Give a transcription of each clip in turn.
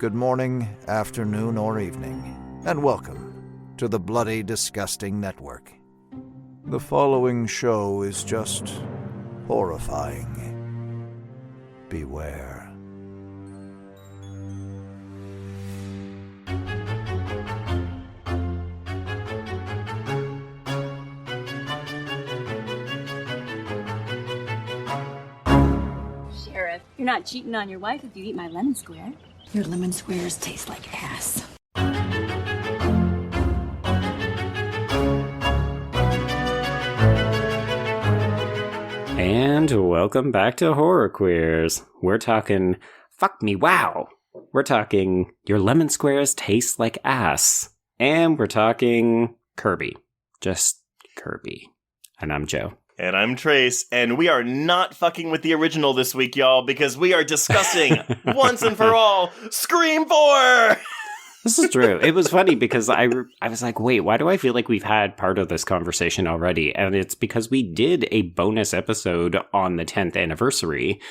good morning, afternoon, or evening, and welcome to the Bloody Disgusting Network. The following show is just horrifying. Beware. Sheriff, you're not cheating on your wife if you eat my lemon square. Your lemon squares taste like ass. And welcome back to Horror Queers. We're talking fuck me wow. We're talking your lemon squares taste like ass. And we're talking Kirby. Just Kirby. And I'm Joe. And I'm Trace, and we are not fucking with the original this week, y'all, because we are discussing, once and for all, Scream 4! This is true. It was funny because I was like, wait, why do I feel like we've had part of this conversation already? And it's because we did a bonus episode on the 10th anniversary.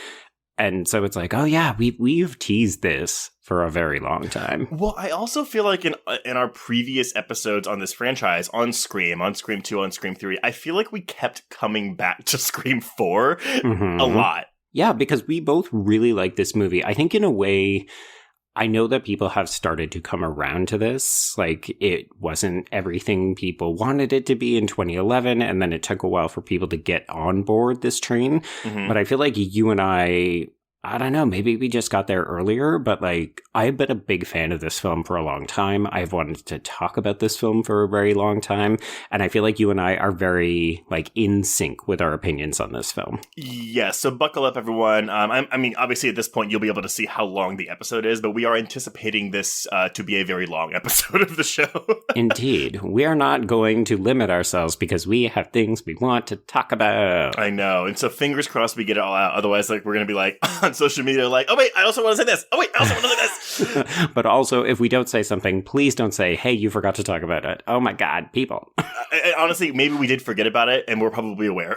And so it's like, oh yeah, we've teased this for a very long time. Well, I also feel like in our previous episodes on this franchise, on Scream 2, on Scream 3, I feel like we kept coming back to Scream 4 a lot. Yeah, because we both really like this movie. I think in a way, I know that people have started to come around to this. Like, it wasn't everything people wanted it to be in 2011, and then it took a while for people to get on board this train. Mm-hmm. But I feel like you and I don't know, maybe we just got there earlier, but like, I've been a big fan of this film for a long time. I've wanted to talk about this film for a very long time. And I feel like you and I are very like in sync with our opinions on this film. Yeah, so buckle up, everyone. I mean, obviously at this point, you'll be able to see how long the episode is, but we are anticipating this to be a very long episode of the show. Indeed. We are not going to limit ourselves because we have things we want to talk about. I know. And so fingers crossed we get it all out. Otherwise, like, we're going to be like, on social media, like, oh wait, I also want to say this. Oh wait, I also want to say this. But also, if we don't say something, please don't say, hey, you forgot to talk about it. Oh my God, people. Honestly, maybe we did forget about it and we're probably aware.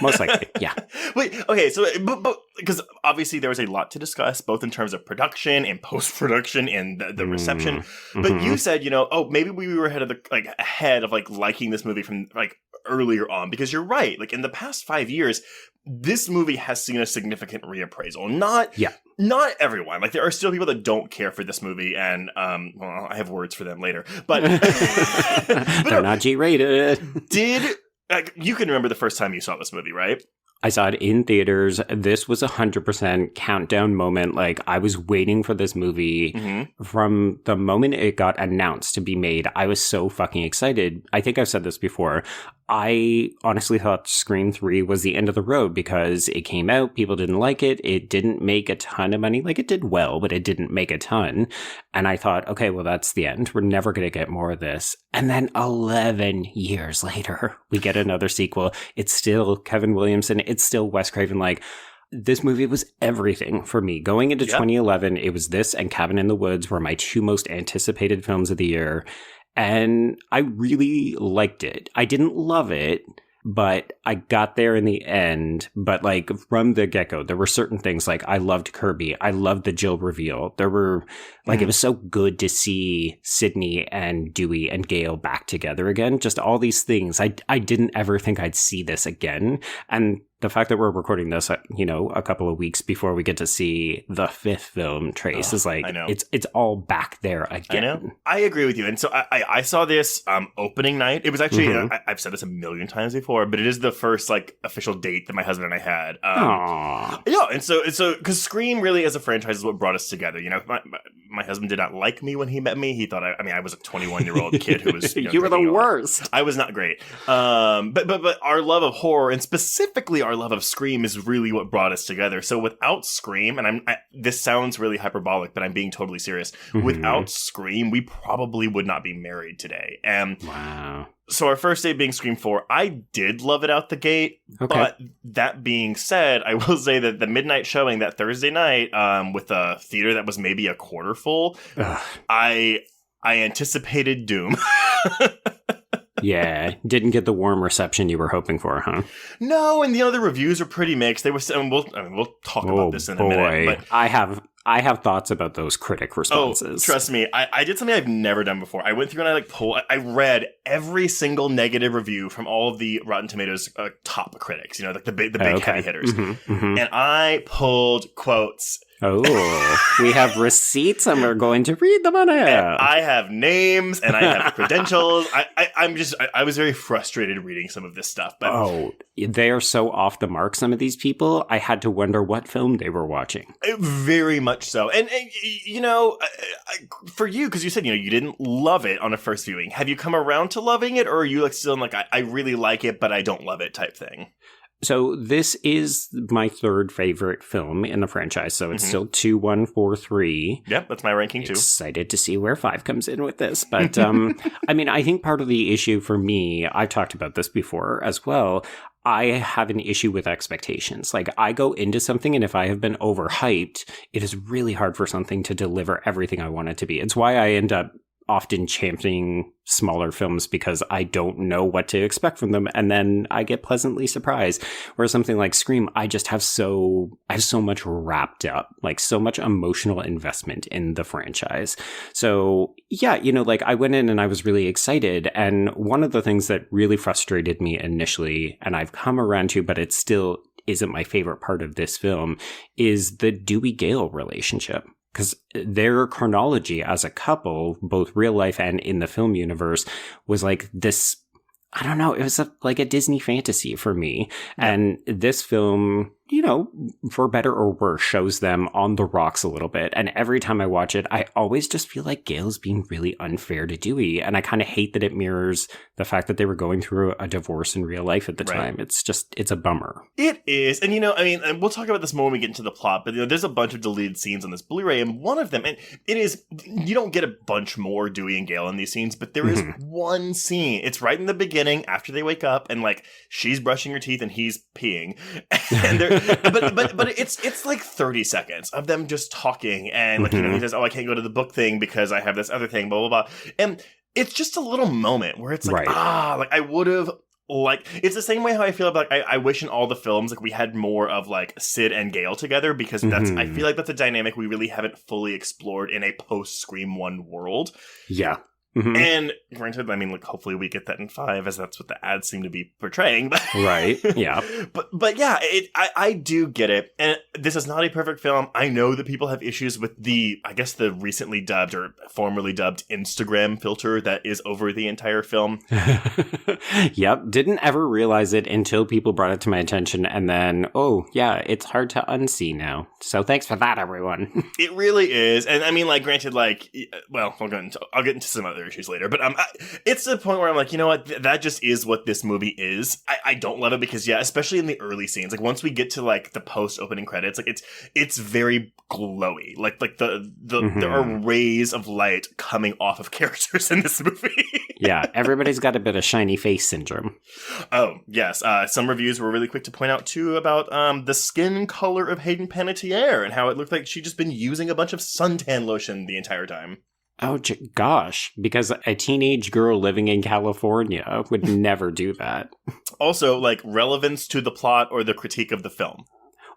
Most likely, yeah. Wait, okay, so, but because obviously there was a lot to discuss, both in terms of production and post-production and the reception. But you said, maybe we were ahead of liking this movie from like earlier on, because you're right. Like in the past 5 years, this movie has seen a significant reappraisal. Not everyone. Like, there are still people that don't care for this movie, and, I have words for them later. But they're not G-rated. You can remember the first time you saw this movie, right? I saw it in theaters. This was 100% countdown moment. Like, I was waiting for this movie from the moment it got announced to be made. I was so fucking excited. I think I've said this before. I honestly thought Scream 3 was the end of the road because it came out, people didn't like it, it didn't make a ton of money. Like, it did well, but it didn't make a ton. And I thought, okay, well, that's the end. We're never going to get more of this. And then 11 years later, we get another sequel. It's still Kevin Williamson. It's still Wes Craven. Like, this movie was everything for me. Going into 2011, it was this and Cabin in the Woods were my two most anticipated films of the year. And I really liked it. I didn't love it, but I got there in the end. But like from the get-go, there were certain things like I loved Kirby. I loved the Jill reveal. There were like, it was so good to see Sydney and Dewey and Gail back together again. Just all these things. I didn't ever think I'd see this again. And the fact that we're recording this, a couple of weeks before we get to see the fifth film, Trace, is like, it's all back there again. I know. I agree with you. And so I saw this opening night. It was actually, I've said this a million times before, but it is the first like official date that my husband and I had. Yeah. And so, because Scream really as a franchise is what brought us together. My husband did not like me when he met me. He thought I was a 21-year-old kid who was, you were the worst. I was not great. But our love of horror, and specifically our love of Scream, is really what brought us together. So without Scream, and this sounds really hyperbolic, but I'm being totally serious. Without Scream, we probably would not be married today. And wow. So our first date being Scream 4, I did love it out the gate. Okay. But that being said, I will say that the midnight showing that Thursday night, with a theater that was maybe a quarter full, I anticipated doom. Yeah, didn't get the warm reception you were hoping for, huh? No, and the other reviews are pretty mixed. They were, we'll talk about this in a minute. But I have I have thoughts about those critic responses. Oh, trust me, I did something I've never done before. I went through and I read every single negative review from all of the Rotten Tomatoes top critics, like the big heavy hitters. And I pulled quotes. Oh, we have receipts and we're going to read them on air. And I have names and I have credentials. I was very frustrated reading some of this stuff. But they are so off the mark, some of these people. I had to wonder what film they were watching. Very much so. And for you, because you said, you didn't love it on a first viewing. Have you come around to loving it, or are you still in I really like it, but I don't love it type thing? So this is my third favorite film in the franchise, so it's still 2, 1, 4, 3. Yep, that's my ranking too. Excited to see where 5 comes in with this. But, I think part of the issue for me, I've talked about this before as well, I have an issue with expectations. I go into something, and if I have been overhyped, it is really hard for something to deliver everything I want it to be. It's why I end up often championing smaller films, because I don't know what to expect from them, and then I get pleasantly surprised. Whereas something like Scream, I have so much wrapped up, so much emotional investment in the franchise. So yeah, I went in and I was really excited. And one of the things that really frustrated me initially, and I've come around to, but it still isn't my favorite part of this film, is the Dewey-Gale relationship. Because their chronology as a couple, both real life and in the film universe, was this, I don't know, it was like a Disney fantasy for me. Yeah. And this film, for better or worse, shows them on the rocks a little bit. And every time I watch it, I always just feel like Gale's being really unfair to Dewey. And I kind of hate that it mirrors the fact that they were going through a divorce in real life at the time. It's a bummer. It is. And, and we'll talk about this more when we get into the plot, but there's a bunch of deleted scenes on this Blu-ray, and one of them, and it is, you don't get a bunch more Dewey and Gale in these scenes, but there is one scene. It's right in the beginning after they wake up, and she's brushing her teeth and he's peeing. And they're but it's 30 seconds of them just talking, and he says, I can't go to the book thing because I have this other thing, blah blah blah, and it's just a little moment where it's I would have it's the same way how I feel about I wish in all the films we had more of Sid and Gale together, because that's I feel like that's a dynamic we really haven't fully explored in a post Scream 1 world. Yeah. And granted, hopefully we get that in 5, as that's what the ads seem to be portraying. Right, yeah. But yeah, I do get it. And this is not a perfect film. I know that people have issues with the recently dubbed or formerly dubbed Instagram filter that is over the entire film. Yep, didn't ever realize it until people brought it to my attention, and then, it's hard to unsee now. So thanks for that, everyone. It really is. And granted, I'll get into some other issues later, but it's to the point where I'm you know what, that just is what this movie is. I don't love it because, especially in the early scenes, once we get to the post opening credits, it's very glowy, there are rays of light coming off of characters in this movie. Yeah, everybody's got a bit of shiny face syndrome. Oh yes, some reviews were really quick to point out too about the skin color of Hayden Panettiere and how it looked like she'd just been using a bunch of suntan lotion the entire time. Oh, gosh, because a teenage girl living in California would never do that. Also, relevance to the plot or the critique of the film.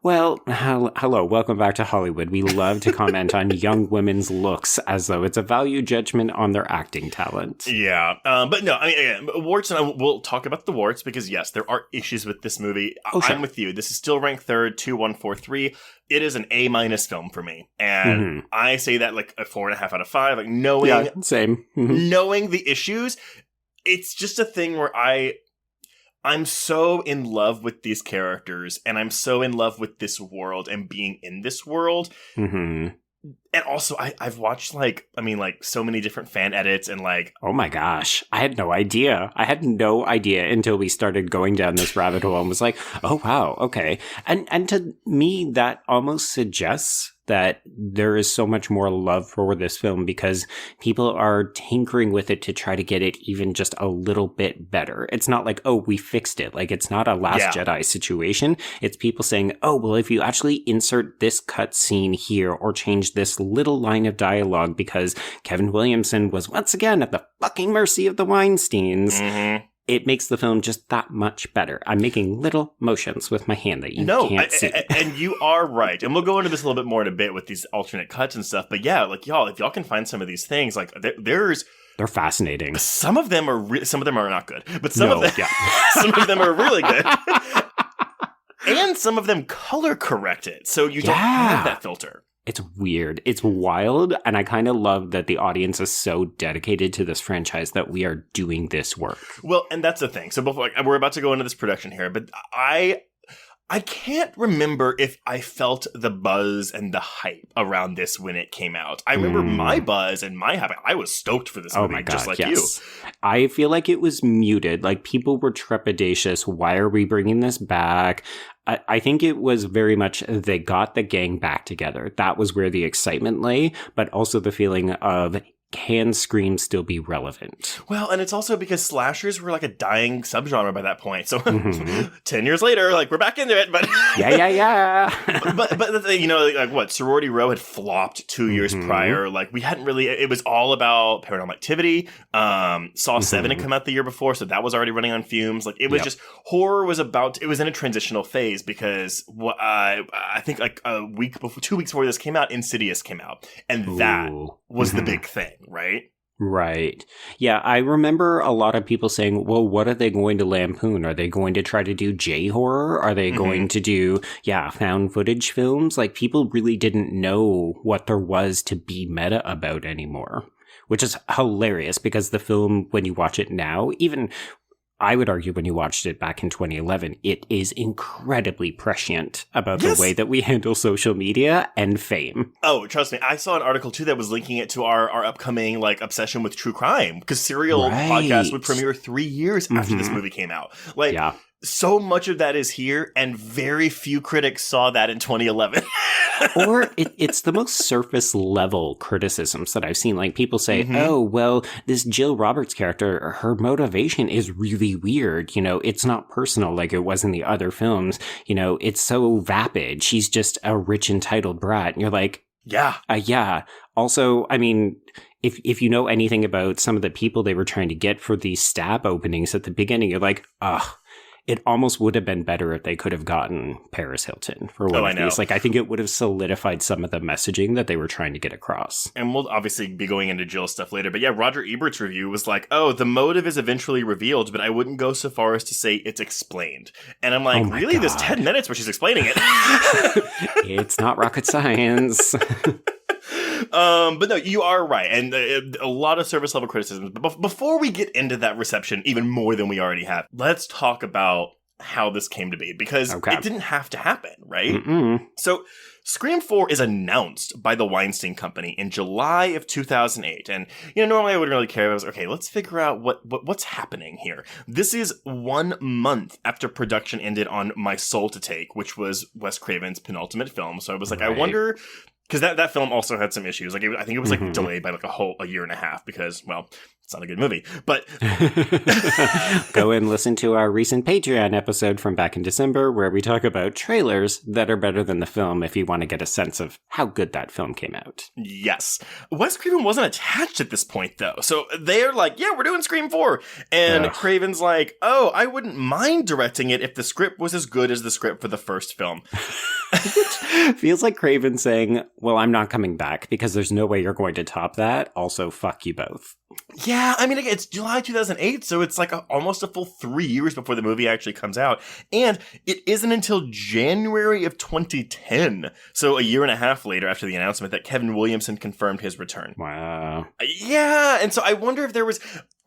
Well, hello, welcome back to Hollywood. We love to comment on young women's looks as though it's a value judgment on their acting talent. Yeah, but no, again, warts, and we'll talk about the warts, because yes, there are issues with this movie. Oh, sure. I'm with you. This is still ranked third, 2, 1, 4, 3. It is an A- film for me. And I say that a 4.5 out of 5, knowing... Yeah, same. Knowing the issues, it's just a thing where I'm so in love with these characters, and I'm so in love with this world and being in this world. And also, I've watched, so many different fan edits and, Oh my gosh. I had no idea. I had no idea until we started going down this rabbit hole and was oh, wow, okay. And to me, that almost suggests that there is so much more love for this film because people are tinkering with it to try to get it even just a little bit better. It's not we fixed it. It's not a Last Jedi situation. It's people saying, oh, well, if you actually insert this cut scene here or change this little line of dialogue because Kevin Williamson was once again at the fucking mercy of the Weinsteins. it makes the film just that much better. I'm making little motions with my hand that you can't see. And you are right. And we'll go into this a little bit more in a bit with these alternate cuts and stuff. But yeah, like, y'all, if y'all can find some of these things, like, they're fascinating. Some of them are some of them are not good, but some of them are really good. And some of them color correct it, so you don't have that filter. It's weird. It's wild. And I kind of love that the audience is so dedicated to this franchise that we are doing this work. Well, and that's the thing. So before, we're about to go into this production here, but I can't remember if I felt the buzz and the hype around this when it came out. I remember my buzz and my hype. I was stoked for this movie, my God, just like yes. you. I feel like it was muted. Like, people were trepidatious. Why are we bringing this back? I think it was very much they got the gang back together. That was where the excitement lay, but also the feeling of, can Scream still be relevant? Well, and it's also because slashers were like a dying subgenre by that point. So 10 years later, like, we're back into it. But yeah. but you know, like, what, Sorority Row had flopped 2 years prior. Like, we hadn't really. It was all about Paranormal Activity. Saw 7 had come out the year before, so that was already running on fumes. Like, it was just horror was about. It was in a transitional phase because I think like 2 weeks before this came out, Insidious came out, and that was the big thing. Right. Yeah, I remember a lot of people saying, well, what are they going to lampoon? Are they going to try to do J-horror? Are they going to do, found footage films? Like, people really didn't know what there was to be meta about anymore, which is hilarious because the film, when you watch it now, even I would argue when you watched it back in 2011, it is incredibly prescient about the way that we handle social media and fame. Oh, trust me. I saw an article, too, that was linking it to our upcoming, like, obsession with true crime. Because Serial podcast would premiere 3 years after this movie came out. Like, so much of that is here, and very few critics saw that in 2011. Or it's the most surface level criticisms that I've seen. Like, people say, oh, well, this Jill Roberts character, her motivation is really weird. You know, it's not personal like it was in the other films. You know, it's so vapid. She's just a rich, entitled brat. And you're like, yeah. Also, I mean, if you know anything about some of the people they were trying to get for these stab openings at the beginning, you're like, ugh. It almost would have been better if they could have gotten Paris Hilton for one of these. Like, I think it would have solidified some of the messaging that they were trying to get across. And we'll obviously be going into Jill's stuff later. But yeah, Roger Ebert's review was like, oh, the motive is eventually revealed, but I wouldn't go so far as to say it's explained. And I'm like, really? God. There's 10 minutes where she's explaining it. It's not rocket science. But no, you are right. And a lot of service level criticisms. But before we get into that reception, even more than we already have, let's talk about how this came to be, because it didn't have to happen, right? So Scream 4 is announced by the Weinstein Company in July of 2008. And, you know, normally I wouldn't really care. I was, okay, let's figure out what's happening here. This is 1 month after production ended on My Soul to Take, which was Wes Craven's penultimate film. So I was like, I wonder... Because that film also had some issues. Like, I think it was like delayed by like a year and a half because, well, it's not a good movie. But go and listen to our recent Patreon episode from back in December where we talk about trailers that are better than the film if you want to get a sense of how good that film came out. Yes. Wes Craven wasn't attached at this point, though. So they're like, yeah, we're doing Scream 4. And Craven's like, oh, I wouldn't mind directing it if the script was as good as the script for the first film. Feels like Craven saying, well, I'm not coming back because there's no way you're going to top that. Also, fuck you both. Yeah, I mean, it's July 2008, so it's like almost a full 3 years before the movie actually comes out. And it isn't until January of 2010, so a year and a half later after the announcement, that Kevin Williamson confirmed his return. Wow. Yeah, and so I wonder if there was...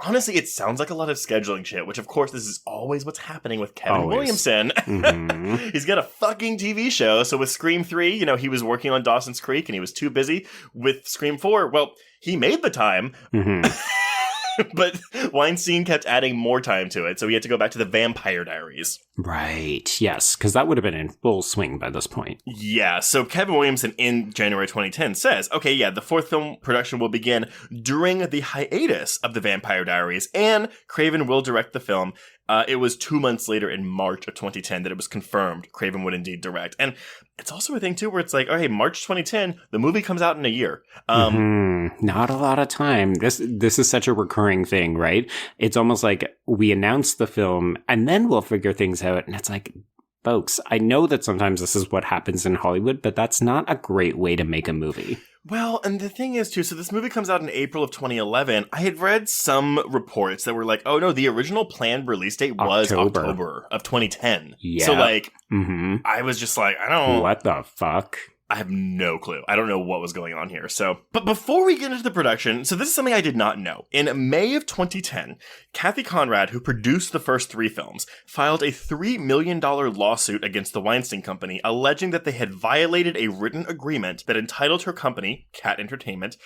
Honestly, it sounds like a lot of scheduling shit, which of course this is always what's happening with Kevin Williamson. He's got a fucking TV show. So with Scream 3, you know, he was working on Dawson's Creek and he was too busy. With Scream 4, well, he made the time. But Weinstein kept adding more time to it, so he had to go back to the Vampire Diaries. Right, yes, because that would have been in full swing by this point. Yeah, so Kevin Williamson in January 2010 says, okay, yeah, the fourth film production will begin during the hiatus of the Vampire Diaries, and Craven will direct the film. It was 2 months later in March of 2010 that it was confirmed Craven would indeed direct. And it's also a thing, too, where it's like, okay, March 2010, the movie comes out in a year. Not a lot of time. This is such a recurring thing, right? It's almost like we announce the film and then we'll figure things out. And it's like, folks, I know that sometimes this is what happens in Hollywood, but that's not a great way to make a movie. Well, and the thing is, too, so this movie comes out in April of 2011. I had read some reports that were like, oh, no, the original planned release date was October of 2010. Yeah. So, like, I was just like, I don't... What the fuck? I have no clue. I don't know what was going on here. But before we get into the production, so this is something I did not know. In May of 2010, Kathy Conrad, who produced the first 3 films, filed a $3 million lawsuit against the Weinstein Company, alleging that they had violated a written agreement that entitled her company, Cat Entertainment,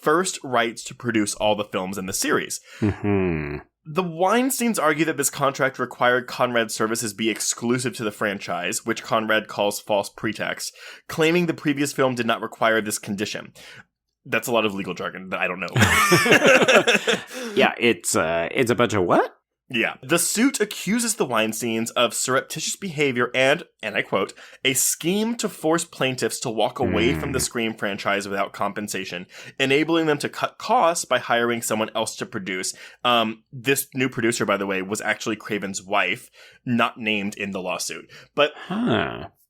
first rights to produce all the films in the series. The Weinsteins argue that this contract required Conrad's services be exclusive to the franchise, which Conrad calls false pretext, claiming the previous film did not require this condition. That's a lot of legal jargon that I don't know. Yeah, it's a bunch of what? Yeah. The suit accuses the Weinsteins of surreptitious behavior and I quote, a scheme to force plaintiffs to walk away from the Scream franchise without compensation, enabling them to cut costs by hiring someone else to produce. This new producer, by the way, was actually Craven's wife, not named in the lawsuit. But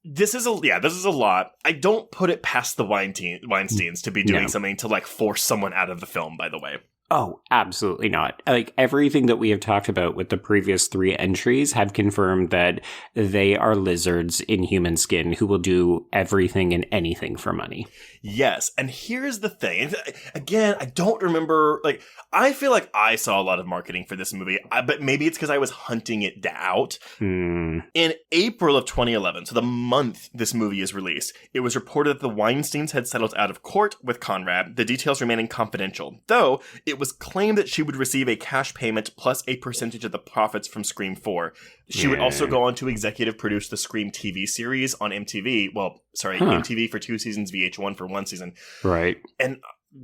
this is a lot. I don't put it past the Weinsteins to be doing something to like force someone out of the film, by the way. Oh, absolutely not. Like, everything that we have talked about with the previous 3 entries have confirmed that they are lizards in human skin who will do everything and anything for money. Yes, and here's the thing. Again, I don't remember, like, I feel like I saw a lot of marketing for this movie, but maybe it's because I was hunting it out. In April of 2011, so the month this movie is released, it was reported that the Weinsteins had settled out of court with Conrad, the details remaining confidential, though it was claimed that she would receive a cash payment plus a percentage of the profits from Scream 4. She would also go on to executive produce the Scream TV series on MTV. Well, sorry, MTV for 2 seasons, VH1 for 1 season. Right. And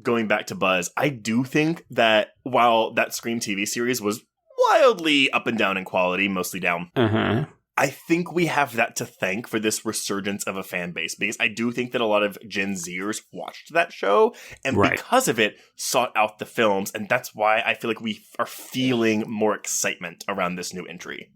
going back to Buzz, I do think that while that Scream TV series was wildly up and down in quality, mostly down, I think we have that to thank for this resurgence of a fan base, because I do think that a lot of Gen Zers watched that show and because of it sought out the films. And that's why I feel like we are feeling more excitement around this new entry.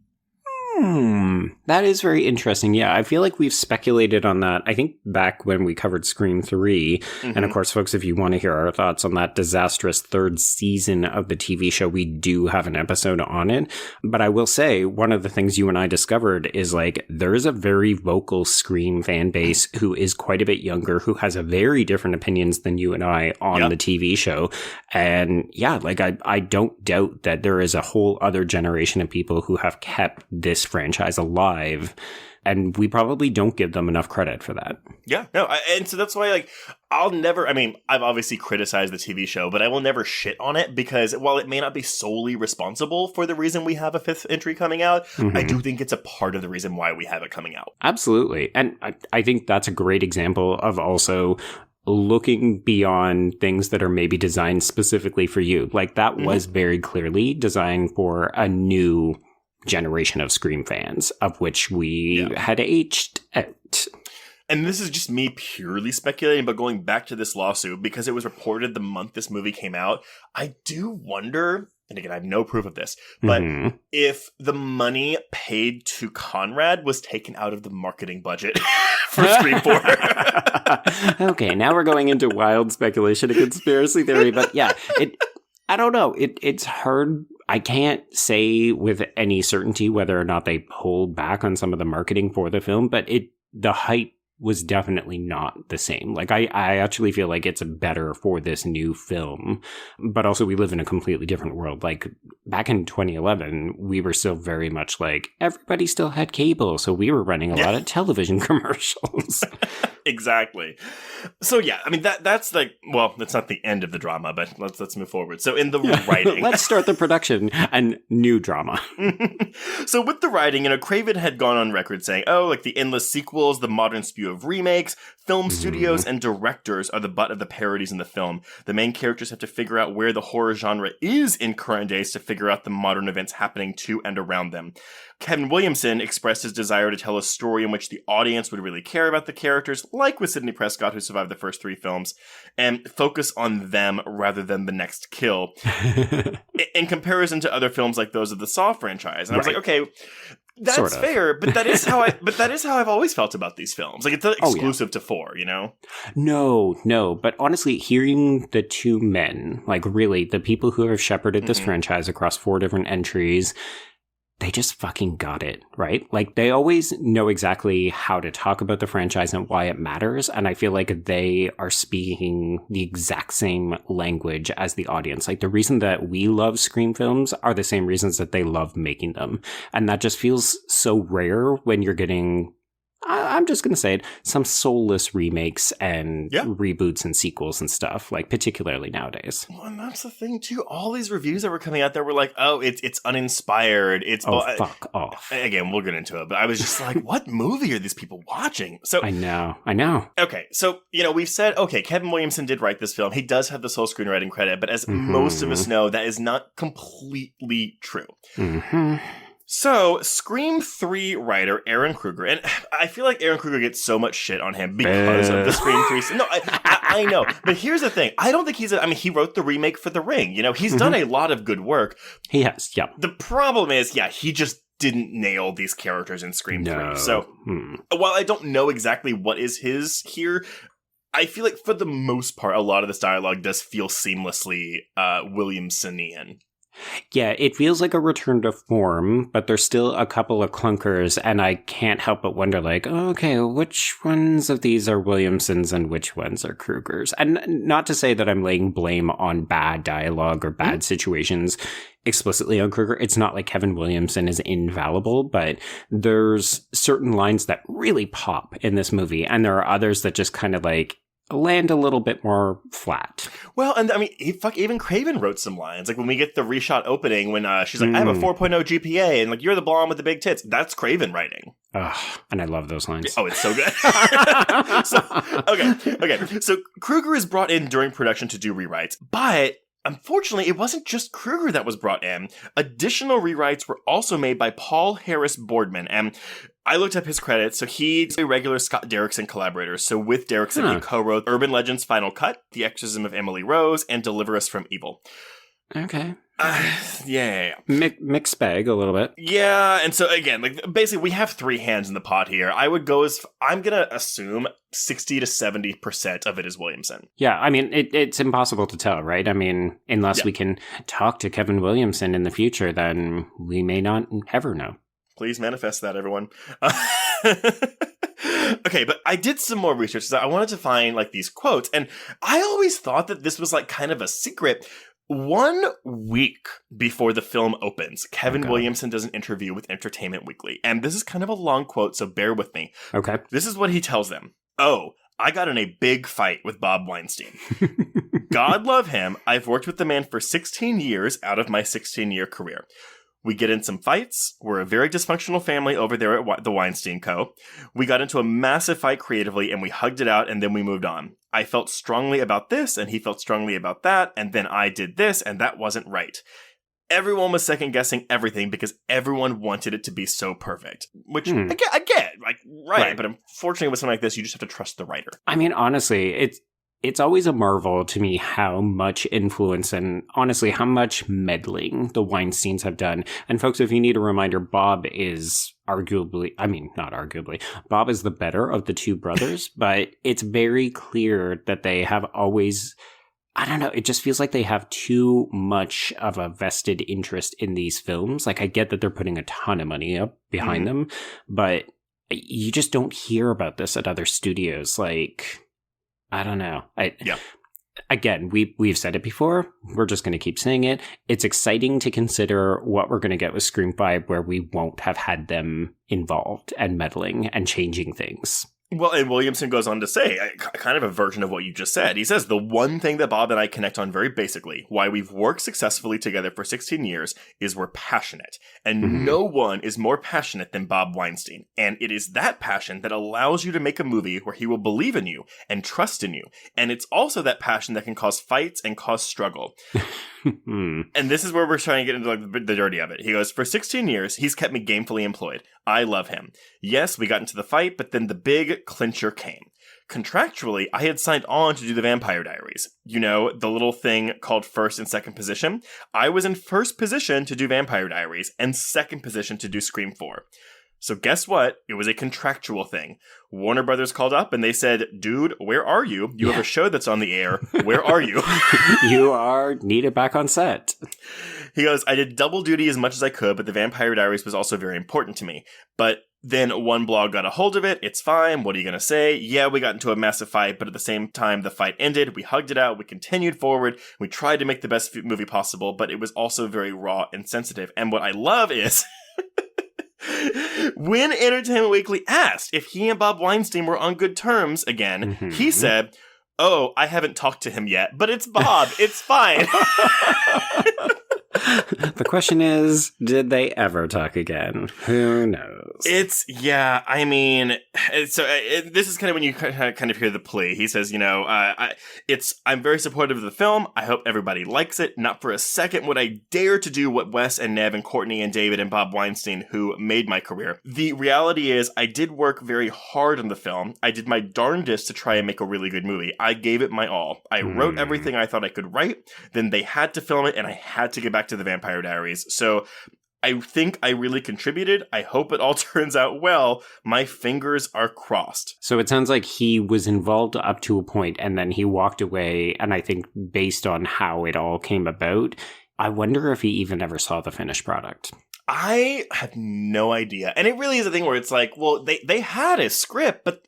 That is very interesting. Yeah, I feel like we've speculated on that, I think, back when we covered Scream 3. And of course, folks, if you want to hear our thoughts on that disastrous 3rd season of the TV show, we do have an episode on it. But I will say, one of the things you and I discovered is, like, there is a very vocal Scream fan base who is quite a bit younger, who has a very different opinions than you and I on the TV show. And yeah, like, I don't doubt that there is a whole other generation of people who have kept this franchise alive, and we probably don't give them enough credit for that. Yeah, no, and so that's why, like, I've obviously criticized the TV show, but I will never shit on it, because while it may not be solely responsible for the reason we have a 5th entry coming out, I do think it's a part of the reason why we have it coming out. Absolutely. And I think that's a great example of also looking beyond things that are maybe designed specifically for you. Like, that was very clearly designed for a new generation of Scream fans, of which we had aged out. And this is just me purely speculating, but going back to this lawsuit, because it was reported the month this movie came out, I do wonder, and again, I have no proof of this, but if the money paid to Conrad was taken out of the marketing budget for Scream 4. Okay, now we're going into wild speculation and conspiracy theory, but yeah, I don't know. It's hard. I can't say with any certainty whether or not they pulled back on some of the marketing for the film, but the hype was definitely not the same. Like, I actually feel like it's better for this new film, but also we live in a completely different world. Like, back in 2011, we were still very much like, everybody still had cable, so we were running a lot of television commercials. Exactly. So yeah, I mean that's like, well, that's not the end of the drama, but let's move forward. So in the writing, let's start the production and new drama. So with the writing, Craven had gone on record saying, "Oh, like the endless sequels, the modern spew of remakes, film studios and directors are the butt of the parodies in the film. The main characters have to figure out where the horror genre is in current days to figure out the modern events happening to and around them." Kevin Williamson expressed his desire to tell a story in which the audience would really care about the characters, like with Sidney Prescott, who survived the first 3 films, and focus on them rather than the next kill, in comparison to other films like those of the Saw franchise. And I was like, okay, that's sort of fair, but that is how I've always felt about these films. Like, it's not exclusive to 4, No, but honestly, hearing the 2 men, like really the people who have shepherded this franchise across 4 different entries, they just fucking got it, right? Like, they always know exactly how to talk about the franchise and why it matters, and I feel like they are speaking the exact same language as the audience. Like, the reason that we love Scream films are the same reasons that they love making them, and that just feels so rare when you're getting, I'm just going to say it, some soulless remakes and reboots and sequels and stuff, like particularly nowadays. Well, and that's the thing too. All these reviews that were coming out there were like, oh, it's uninspired. Fuck off. Again, we'll get into it, but I was just like, what movie are these people watching? So I know. Okay, so, we've said, okay, Kevin Williamson did write this film. He does have the sole screenwriting credit, but as most of us know, that is not completely true. So, Scream 3 writer Aaron Kruger, and I feel like Aaron Kruger gets so much shit on him because of the Scream 3. No, I know, but here's the thing. I don't think he wrote the remake for The Ring. He's done a lot of good work. He has, yeah. The problem is, he just didn't nail these characters in Scream 3. So, while I don't know exactly what is his here, I feel like for the most part, a lot of this dialogue does feel seamlessly Williamsonian. Yeah, it feels like a return to form, but there's still a couple of clunkers, and I can't help but wonder, like, okay, which ones of these are Williamsons and which ones are Krugers? And not to say that I'm laying blame on bad dialogue or bad situations explicitly on Kruger. It's not like Kevin Williamson is infallible, but there's certain lines that really pop in this movie, and there are others that just kind of like land a little bit more flat. Well, and I mean, even Craven wrote some lines. Like when we get the reshot opening, when she's like, I have a 4.0 GPA, and like, you're the blonde with the big tits. That's Craven writing. And I love those lines. Oh, it's so good. Okay. So Kruger is brought in during production to do rewrites, but unfortunately, it wasn't just Kruger that was brought in. Additional rewrites were also made by Paul Harris Boardman, and I looked up his credits. So he's a regular Scott Derrickson collaborator. So with Derrickson, he co-wrote Urban Legend's Final Cut, The Exorcism of Emily Rose, and Deliver Us from Evil. Okay. Yeah. Mixed bag a little bit. Yeah, and so again, like basically we have 3 hands in the pot here. I would go I'm gonna assume 60 to 70% of it is Williamson. Yeah, I mean, it's impossible to tell, right? I mean, unless we can talk to Kevin Williamson in the future, then we may not ever know. Please manifest that, everyone. Okay, but I did some more research because I wanted to find like these quotes, and I always thought that this was like kind of a secret. 1 week before the film opens, Kevin Williamson does an interview with Entertainment Weekly, and this is kind of a long quote, so bear with me. Okay. This is what he tells them. Oh, I got in a big fight with Bob Weinstein. God love him. I've worked with the man for 16 years out of my 16-year career. We get in some fights. We're a very dysfunctional family over there at the Weinstein Co. We got into a massive fight creatively, and we hugged it out, and then we moved on. I felt strongly about this, and he felt strongly about that, and then I did this, and that wasn't right. Everyone was second-guessing everything because everyone wanted it to be so perfect. Which, I get, like, right. But unfortunately with something like this, you just have to trust the writer. I mean, honestly, it's always a marvel to me how much influence and honestly how much meddling the Weinsteins have done. And folks, if you need a reminder, Bob is Bob is the better of the 2 brothers, but it's very clear that they have always, I don't know, it just feels like they have too much of a vested interest in these films. Like, I get that they're putting a ton of money up behind them, but you just don't hear about this at other studios. Like, I don't know. Again, we've said it before. We're just going to keep saying it. It's exciting to consider what we're going to get with Scream 5, where we won't have had them involved and meddling and changing things. Well, and Williamson goes on to say, kind of a version of what you just said. He says, the one thing that Bob and I connect on very basically, why we've worked successfully together for 16 years, is we're passionate. And no one is more passionate than Bob Weinstein. And it is that passion that allows you to make a movie where he will believe in you and trust in you. And it's also that passion that can cause fights and cause struggle. And this is where we're trying to get into like the dirty of it. He goes, for 16 years, he's kept me gainfully employed. I love him. Yes, we got into the fight, but then the big clincher came. Contractually, I had signed on to do the Vampire Diaries. You know, the little thing called first and second position. I was in first position to do Vampire Diaries and second position to do Scream 4. So guess what? It was a contractual thing. Warner Brothers called up and they said, dude, where are you? You have a show that's on the air. Where are you? You are needed back on set. He goes, I did double duty as much as I could, but the Vampire Diaries was also very important to me. But then one blog got a hold of it. It's fine. What are you going to say? Yeah, we got into a massive fight, but at the same time, the fight ended. We hugged it out. We continued forward. We tried to make the best movie possible, but it was also very raw and sensitive. And what I love is... when Entertainment Weekly asked if he and Bob Weinstein were on good terms again, he said, oh, I haven't talked to him yet, but it's Bob. It's fine. The question is, did they ever talk again? Who knows? This is kind of when you kind of hear the plea. He says, you know, I'm very supportive of the film. I hope everybody likes it. Not for a second would I dare to do what Wes and Nev and Courtney and David and Bob Weinstein, who made my career. The reality is I did work very hard on the film. I did my darndest to try and make a really good movie. I gave it my all. I wrote everything I thought I could write. Then they had to film it and I had to get back to the Vampire Diaries. So I think I really contributed. I hope it all turns out well. My fingers are crossed. So it sounds like he was involved up to a point and then he walked away. And I think based on how it all came about, I wonder if he even ever saw the finished product. I have no idea. And it really is a thing where it's like, well, they had a script, but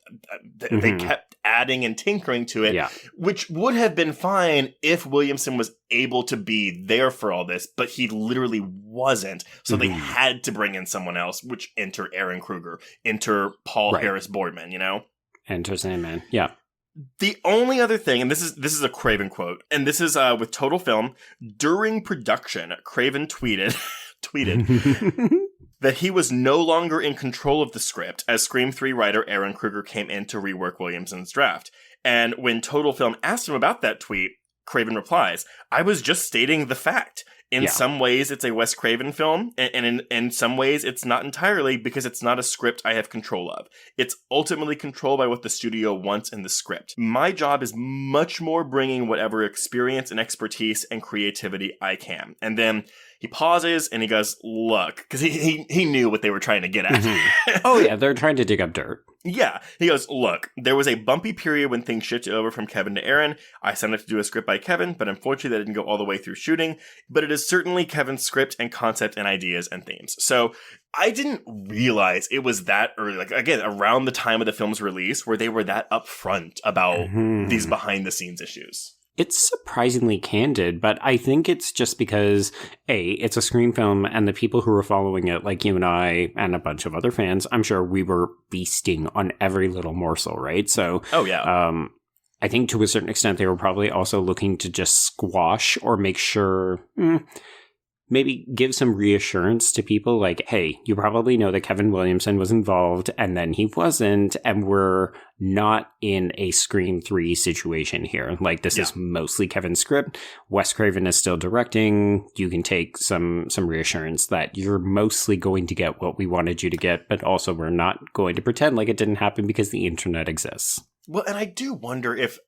they kept adding and tinkering to it, which would have been fine if Williamson was able to be there for all this, but he literally wasn't. So they had to bring in someone else, which enter Aaron Kruger, enter Paul Harris Boardman, you know? Enter Sandman, yeah. The only other thing, and this is a Craven quote, and this is with Total Film, during production, Craven tweeted that he was no longer in control of the script as Scream 3 writer Aaron Kruger came in to rework Williamson's draft. And when Total Film asked him about that tweet, Craven replies, I was just stating the fact. In some ways, it's a Wes Craven film, and in some ways, it's not entirely because it's not a script I have control of. It's ultimately controlled by what the studio wants in the script. My job is much more bringing whatever experience and expertise and creativity I can. And then he pauses and he goes, look, because he knew what they were trying to get at. Oh, yeah, they're trying to dig up dirt. Yeah. He goes, look, there was a bumpy period when things shifted over from Kevin to Aaron. I signed up to do a script by Kevin, but unfortunately that didn't go all the way through shooting. But it is certainly Kevin's script and concept and ideas and themes. So I didn't realize it was that early, like, again, around the time of the film's release, where they were that upfront about these behind-the-scenes issues. It's surprisingly candid, but I think it's just because, A, it's a Scream film, and the people who were following it, like you and I and a bunch of other fans, I'm sure we were feasting on every little morsel, right? So, I think to a certain extent, they were probably also looking to just squash or make sure... maybe give some reassurance to people like, hey, you probably know that Kevin Williamson was involved and then he wasn't, and we're not in a Scream 3 situation here. Like, this is mostly Kevin's script. Wes Craven is still directing. You can take some reassurance that you're mostly going to get what we wanted you to get, but also we're not going to pretend like it didn't happen because the internet exists. Well, and I do wonder if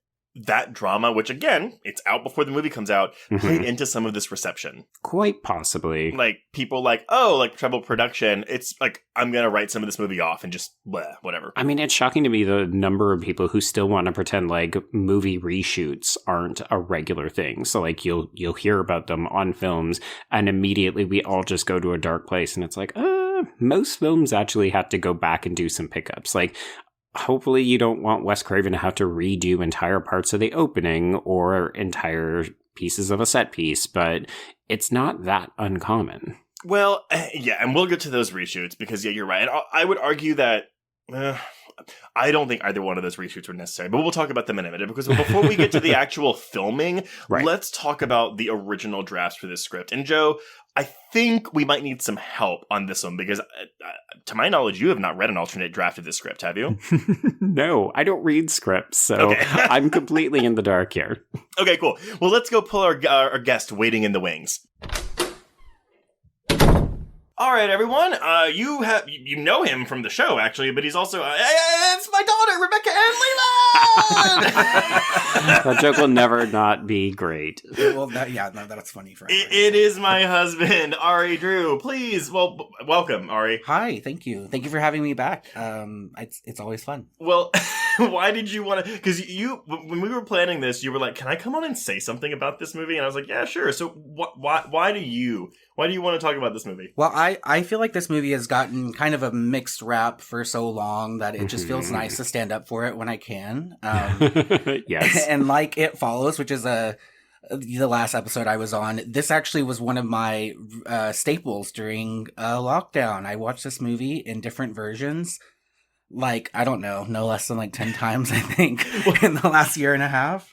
that drama, which again, it's out before the movie comes out, played into some of this reception. Quite possibly. Like, people like, oh, like Treble production, it's like, I'm going to write some of this movie off and just, whatever. I mean, it's shocking to me the number of people who still want to pretend like movie reshoots aren't a regular thing. So, like, you'll hear about them on films, and immediately we all just go to a dark place, and it's like, most films actually have to go back and do some pickups. Like, hopefully you don't want Wes Craven to have to redo entire parts of the opening or entire pieces of a set piece, but it's not that uncommon. Well, yeah, and we'll get to those reshoots because, yeah, you're right. I would argue that I don't think either one of those reshoots were necessary, but we'll talk about them in a minute. Because before we get to the actual filming, let's talk about the original drafts for this script. And Joe, I think we might need some help on this one because, to my knowledge, you have not read an alternate draft of this script, have you? No, I don't read scripts, so I'm completely in the dark here. Okay, cool. Well, let's go pull our guest waiting in the wings. All right, everyone. You know him from the show, actually, but he's also it's my daughter, Rebecca Ann Leland. That joke will never not be great. Well, that's funny for it is my husband, Ari Drew. Please, welcome, Ari. Hi, thank you for having me back. It's always fun. Well, why did you want to? Because when we were planning this, you were like, "Can I come on and say something about this movie?" And I was like, "Yeah, sure." So, why do you want to talk about this movie? Well, I feel like this movie has gotten kind of a mixed rap for so long that it just feels nice to stand up for it when I can. Yes. And like It Follows, which is the last episode I was on, this actually was one of my staples during lockdown. I watched this movie in different versions. Like, I don't know, no less than like 10 times, I think, in the last year and a half.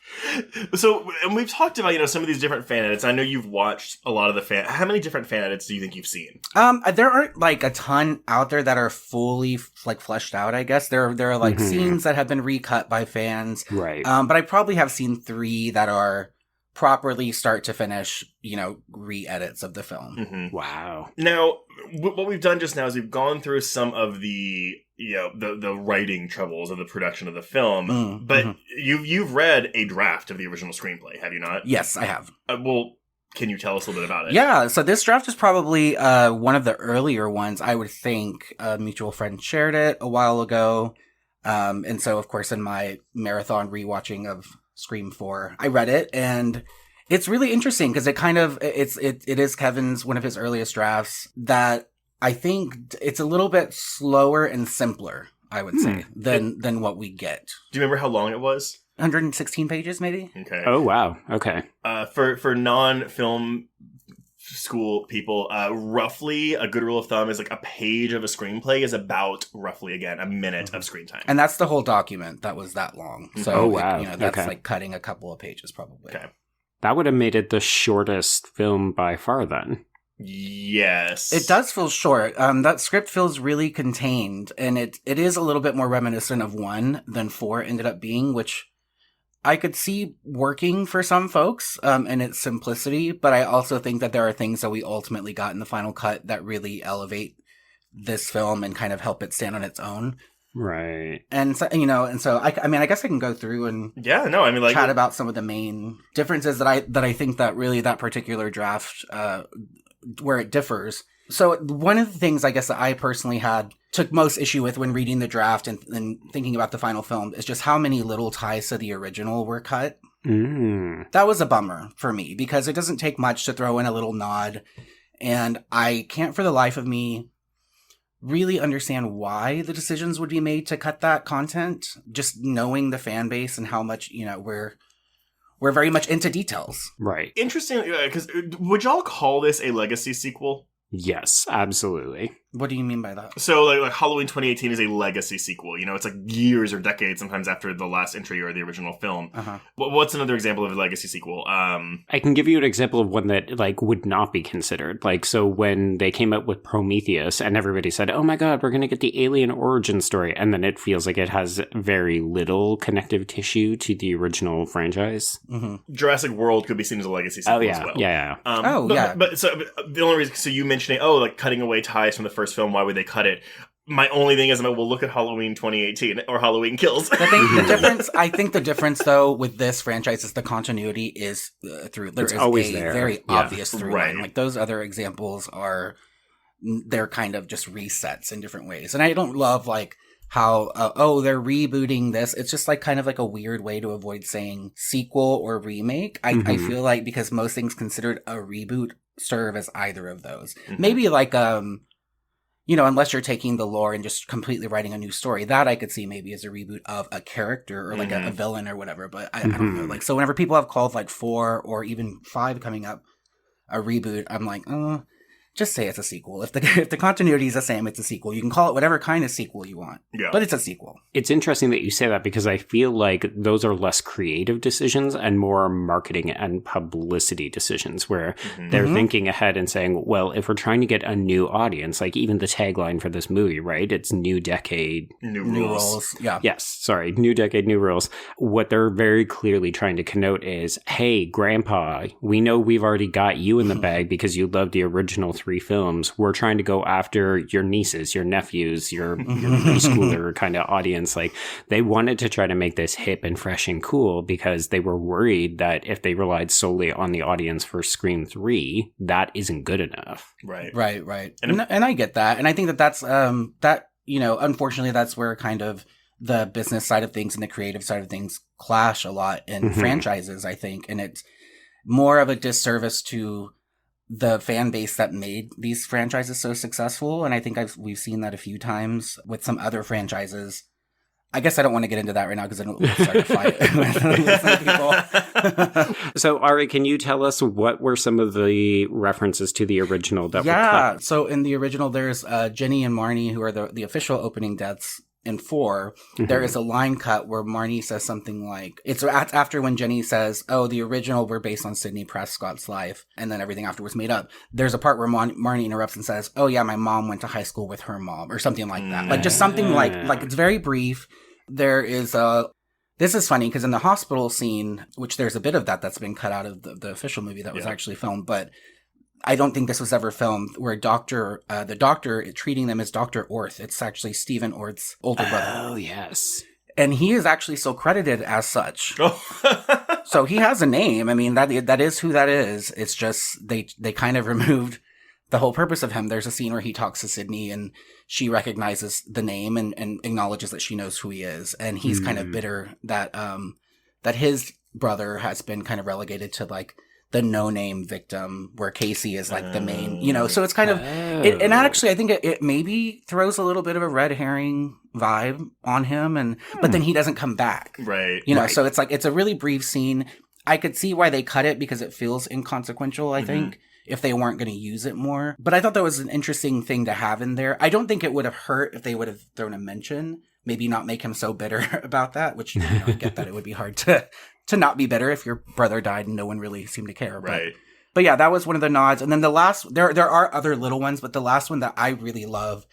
So, and we've talked about, some of these different fan edits. I know you've watched a lot of the how many different fan edits do you think you've seen? There aren't like a ton out there that are fully like fleshed out, I guess. There are like scenes that have been recut by fans. Right. But I probably have seen 3 that are properly start to finish, re-edits of the film. Mm-hmm. Wow. Now, what we've done just now is we've gone through some of the the writing troubles of the production of the film, but you've read a draft of the original screenplay, have you not? Yes, I have. Well, can you tell us a little bit about it? Yeah, so this draft is probably one of the earlier ones, I would think. A mutual friend shared it a while ago, and so, of course, in my marathon rewatching of Scream 4, I read it, and it's really interesting because it is Kevin's, one of his earliest drafts that I think it's a little bit slower and simpler, I would say, than what we get. Do you remember how long it was? 116 pages, maybe? Okay. Oh, wow. Okay. For non-film school people, roughly a good rule of thumb is like a page of a screenplay is about roughly, again, a minute of screen time. And that's the whole document that was that long. So, oh, wow. That's like cutting a couple of pages, probably. Okay. That would have made it the shortest film by far, then. Yes. It does feel short. That script feels really contained, and it is a little bit more reminiscent of 1 than 4 ended up being, which I could see working for some folks in its simplicity, but I also think that there are things that we ultimately got in the final cut that really elevate this film and kind of help it stand on its own. Right. And so, I guess I can go through and chat about some of the main differences that I think that really that particular draft where it differs. So one of the things I guess that I personally took most issue with when reading the draft and thinking about the final film is just how many little ties to the original were cut. That was a bummer for me because it doesn't take much to throw in a little nod, and I can't for the life of me really understand why the decisions would be made to cut that content, just knowing the fan base and how much, we're very much into details. Right. Interesting, because would y'all call this a legacy sequel? Yes, absolutely. What do you mean by that? So, like Halloween 2018 is a legacy sequel. It's like years or decades sometimes after the last entry or the original film. Uh-huh. What's another example of a legacy sequel? I can give you an example of one that would not be considered. So when they came up with Prometheus and everybody said, "Oh my God, we're going to get the alien origin story," and then it feels like it has very little connective tissue to the original franchise. Mm-hmm. Jurassic World could be seen as a legacy sequel as well. Yeah. But the only reason, so you mentioning, cutting away ties from the first film, why would they cut it? My only thing is, we'll look at Halloween 2018 or Halloween Kills. I think the difference, though, with this franchise is the continuity is through. There is always a very obvious through right. line. Like those other examples they're kind of just resets in different ways. And I don't love how they're rebooting this. It's just kind of like a weird way to avoid saying sequel or remake. I feel like because most things considered a reboot serve as either of those. Mm-hmm. Maybe unless you're taking the lore and just completely writing a new story, that I could see maybe as a reboot of a character or a villain or whatever. But I don't know. So whenever people have called 4 or even 5 coming up a reboot, I'm like, just say it's a sequel. If the continuity is the same, it's a sequel. You can call it whatever kind of sequel you want. Yeah. But it's a sequel. It's interesting that you say that because I feel like those are less creative decisions and more marketing and publicity decisions where they're thinking ahead and saying, well, if we're trying to get a new audience, like even the tagline for this movie, right? It's new decade. New rules. Yeah. Yes. Sorry. New decade, new rules. What they're very clearly trying to connote is, hey, Grandpa, we know we've already got you in the bag because you love the original 3 films. We're trying to go after your nieces, your nephews, your preschooler kind of audience. Like they wanted to try to make this hip and fresh and cool because they were worried that if they relied solely on the audience for Scream 3, that isn't good enough. Right. And I get that. And I think that's, unfortunately that's where kind of the business side of things and the creative side of things clash a lot in franchises, I think. And it's more of a disservice to the fan base that made these franchises so successful. And I think we've seen that a few times with some other franchises. I guess I don't want to get into that right now because I don't want to start a fight with some people. So, Ari, can you tell us what were some of the references to the original that were cut? So in the original, there's Jenny and Marnie, who are the official opening deaths. In 4, there is a line cut where Marnie says something like, it's after when Jenny says, oh, the original were based on Sidney Prescott's life, and then everything after was made up. There's a part where Marnie interrupts and says, oh yeah, my mom went to high school with her mom, or something like that. Like just something like it's very brief. There is this is funny because in the hospital scene, which there's a bit of that's been cut out of the official movie that was actually filmed, but I don't think this was ever filmed, where the doctor treating them as Dr. Orth. It's actually Stephen Orth's older brother. Oh, yes. And he is actually so credited as such. So he has a name. I mean, that is who that is. It's just they kind of removed the whole purpose of him. There's a scene where he talks to Sydney and she recognizes the name and acknowledges that she knows who he is. And he's kind of bitter that his brother has been kind of relegated to like the no-name victim, where Casey is like the main, so it's kind of, and actually I think it maybe throws a little bit of a red herring vibe on him, but then he doesn't come back. Right. So it's like, it's a really brief scene. I could see why they cut it because it feels inconsequential, I think, if they weren't going to use it more. But I thought that was an interesting thing to have in there. I don't think it would have hurt if they would have thrown a mention, maybe not make him so bitter about that, which I get that it would be hard to not be bitter if your brother died and no one really seemed to care. Right. But yeah, that was one of the nods. And then the last, there are other little ones, but the last one that I really love,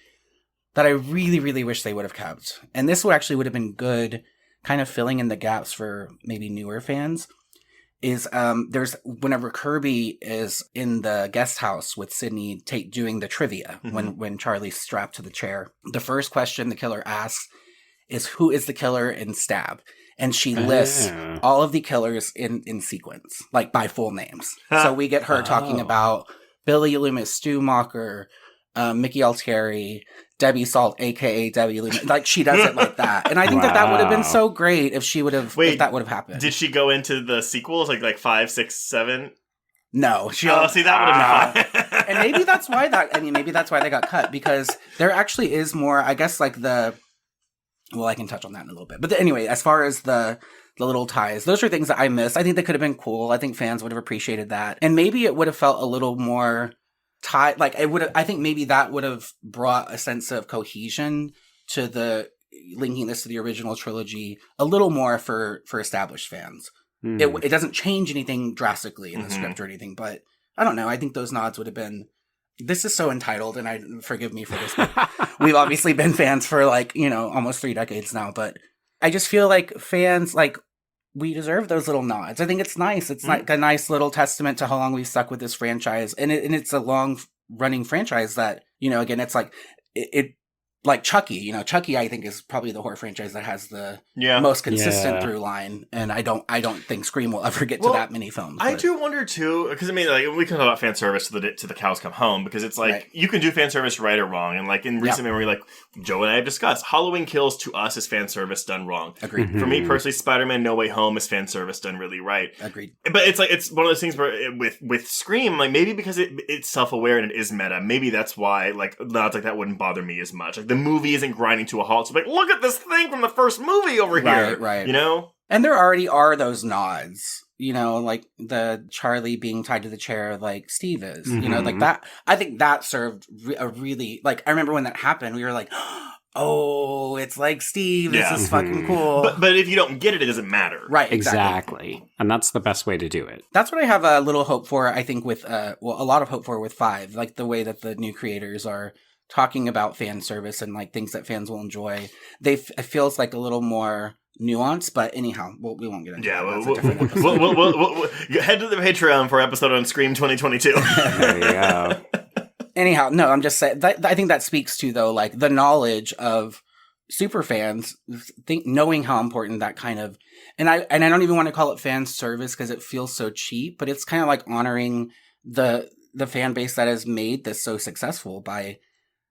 that I really, really wish they would have kept, and this would have been good, kind of filling in the gaps for maybe newer fans, is there's whenever Kirby is in the guest house with Sydney doing the trivia, when Charlie's strapped to the chair, the first question the killer asks is, who is the killer in Stab? And she lists all of the killers in sequence, like by full names. So we get her talking about Billy Loomis, Stu Macher, Mickey Altieri, Debbie Salt, a.k.a. Debbie Loomis. Like, she does it like that. And I think that would have been so great if if that would have happened. Did she go into the sequels, like 5, 6, 7? No. See, that would have been fun. And maybe that's why they got cut, because there actually is more, I guess, like well, I can touch on that in a little bit. But anyway, as far as the little ties, those are things that I miss. I think they could have been cool. I think fans would have appreciated that. And maybe it would have felt a little more tied. Like, I think maybe that would have brought a sense of cohesion to the linking this to the original trilogy a little more for established fans. It doesn't change anything drastically in the script or anything, but I don't know. I think those nods would have been... This is so entitled, and forgive me for this, but we've obviously been fans for almost 3 decades now, but I just feel like fans, we deserve those little nods. I think it's nice. It's like a nice little testament to how long we've stuck with this franchise, and it's a long running franchise that, again, it's like, like Chucky, Chucky, I think, is probably the horror franchise that has the most consistent through line, and I don't think Scream will ever get to that many films. I do wonder too, because we can talk about fan service to the cows come home, because it's like you can do fan service right or wrong, and in recent memory, Joe and I have discussed, Halloween Kills to us is fan service done wrong. Agreed. For me personally, Spider-Man No Way Home is fan service done really right. Agreed. But it's one of those things where with Scream, maybe because it's self-aware and it is meta, maybe that's why nods like that wouldn't bother me as much. The movie isn't grinding to a halt. So look at this thing from the first movie over here. Right. And there already are those nods, you know, like the Charlie being tied to the chair like Steve is, you know, like that. I think that served a really, like, I remember when that happened, we were like, oh, it's like Steve. This is fucking cool. But if you don't get it, it doesn't matter. Right, exactly. And that's the best way to do it. That's what I have a little hope for, I think, with, a lot of hope for with 5. Like, the way that the new creators are talking about fan service and, like, things that fans will enjoy. It feels like a little more nuanced, but anyhow, we won't get into that. We'll head to the Patreon for episode on Scream 2022. There you go. Anyhow, no, I'm just saying, I think that speaks to, though, like, the knowledge of super fans, knowing how important that kind of, and I don't even want to call it fan service because it feels so cheap, but it's kind of like honoring the fan base that has made this so successful by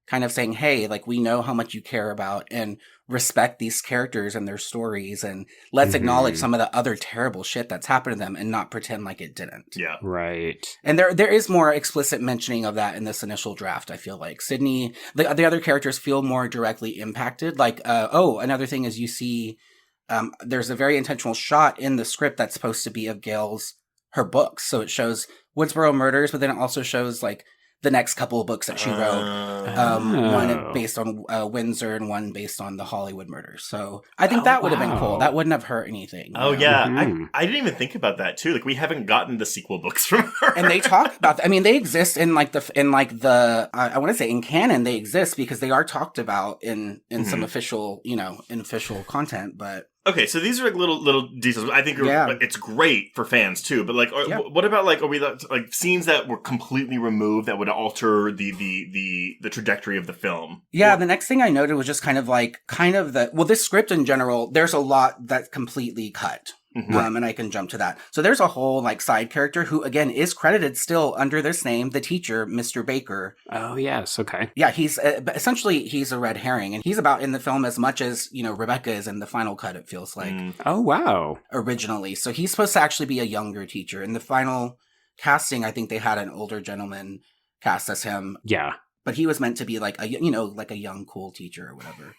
kind of saying, hey, like, we know how much you care about and respect these characters and their stories, and let's acknowledge some of the other terrible shit that's happened to them and not pretend like it didn't. Yeah. Right. And there is more explicit mentioning of that in this initial draft, I feel like. Sydney, the other characters feel more directly impacted. Like, another thing is you see, there's a very intentional shot in the script that's supposed to be of her books. So it shows Woodsboro murders, but then it also shows, like, the next couple of books that she wrote, one based on Windsor and one based on the Hollywood murders. So I think that would have been cool. That wouldn't have hurt anything. Oh, yeah. I didn't even think about that, too. Like, we haven't gotten the sequel books from her. And they talk about I mean, they exist in, like, I want to say in canon, they exist because they are talked about in some official, in official content, but... Okay, so these are like little details. I think it's great for fans too. But like, what about like, are we like scenes that were completely removed that would alter the trajectory of the film? Yeah, the next thing I noted was just this script in general. There's a lot that's completely cut. And I can jump to that. So there's a whole, like, side character who, again, is credited still under this name, the teacher, Mr. Baker. Oh, yes. Okay. Yeah, he's essentially a red herring, and he's about in the film as much as, Rebecca is in the final cut, it feels like. Oh, wow. Originally. So he's supposed to actually be a younger teacher. In the final casting, I think they had an older gentleman cast as him. Yeah. But he was meant to be like a young, cool teacher or whatever.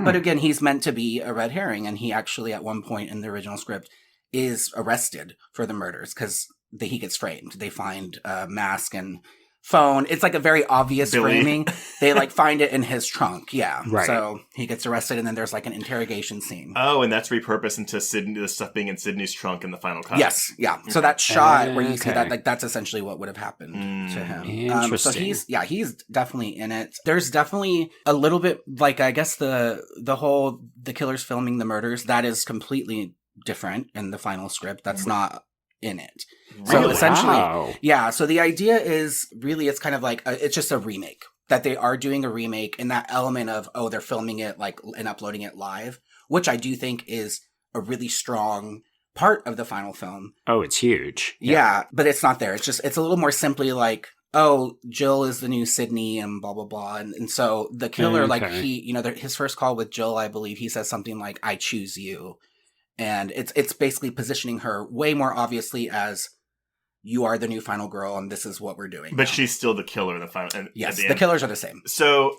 But again, he's meant to be a red herring. And he actually, at one point in the original script, is arrested for the murders because he gets framed. They find a mask and phone. It's like a very obvious framing. They like find it in his trunk. Yeah. Right. So he gets arrested and then there's like an interrogation scene. Oh, and that's repurposed into the stuff being in Sydney's trunk in the final cut. Yes. Yeah. So that shot where you see that, like, that's essentially what would have happened to him. Interesting. So he's definitely in it. There's definitely a little bit, like, I guess the killer's filming the murders, that is completely different in the final script. That's not in it. So Really? essentially, so the idea is really, it's kind of like, it's just a remake. That they are doing a remake, and that element of, they're filming it like and uploading it live, which I do think is a really strong part of the final film. Oh, it's huge. Yeah, but it's not there. It's a little more simply like, Jill is the new Sydney and blah, blah, blah. And so the killer, like his first call with Jill, I believe he says something like, I choose you. And it's basically positioning her way more obviously as, you are the new final girl, and this is what we're doing. But she's still the killer in the final. Yes, the killers are the same. So,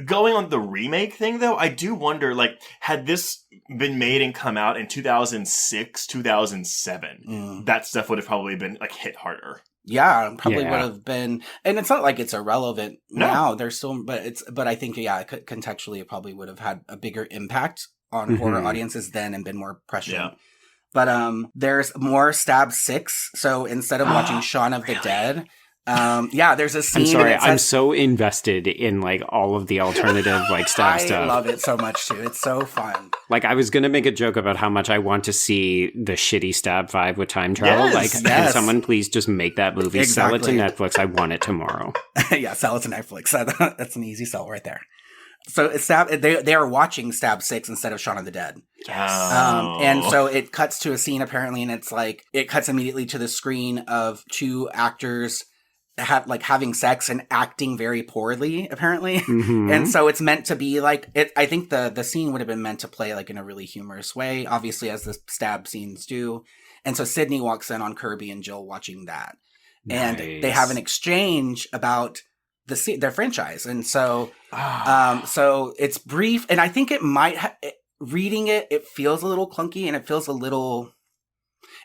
going on the remake thing, though, I do wonder, like, had this been made and come out in 2006, 2007, that stuff would have probably been, like, hit harder. Yeah, probably would have been, and it's not like it's irrelevant now. There's still, but I think contextually, it probably would have had a bigger impact on horror audiences then and been more prescient. Yeah. But there's more Stab 6. So instead of watching Shaun of the Dead, there's a scene. I'm sorry, I'm so invested in like all of the alternative like Stab stuff. I love it so much too. It's so fun. Like I was gonna make a joke about how much I want to see the shitty Stab 5 with time travel. Can someone please just make that movie? Exactly. Sell it to Netflix. I want it tomorrow. Yeah, sell it to Netflix. That's an easy sell right there. So it's they are watching Stab 6 instead of Shaun of the Dead. Yes. And so it cuts to a scene apparently, and it's like it cuts immediately to the screen of two actors having sex and acting very poorly apparently. And so it's meant to be like it. I think the scene would have been meant to play like in a really humorous way, obviously as the Stab scenes do. And so Sydney walks in on Kirby and Jill watching that, and they have an exchange about their franchise, and so so it's brief, and I think it might reading it, it feels a little clunky and it feels a little,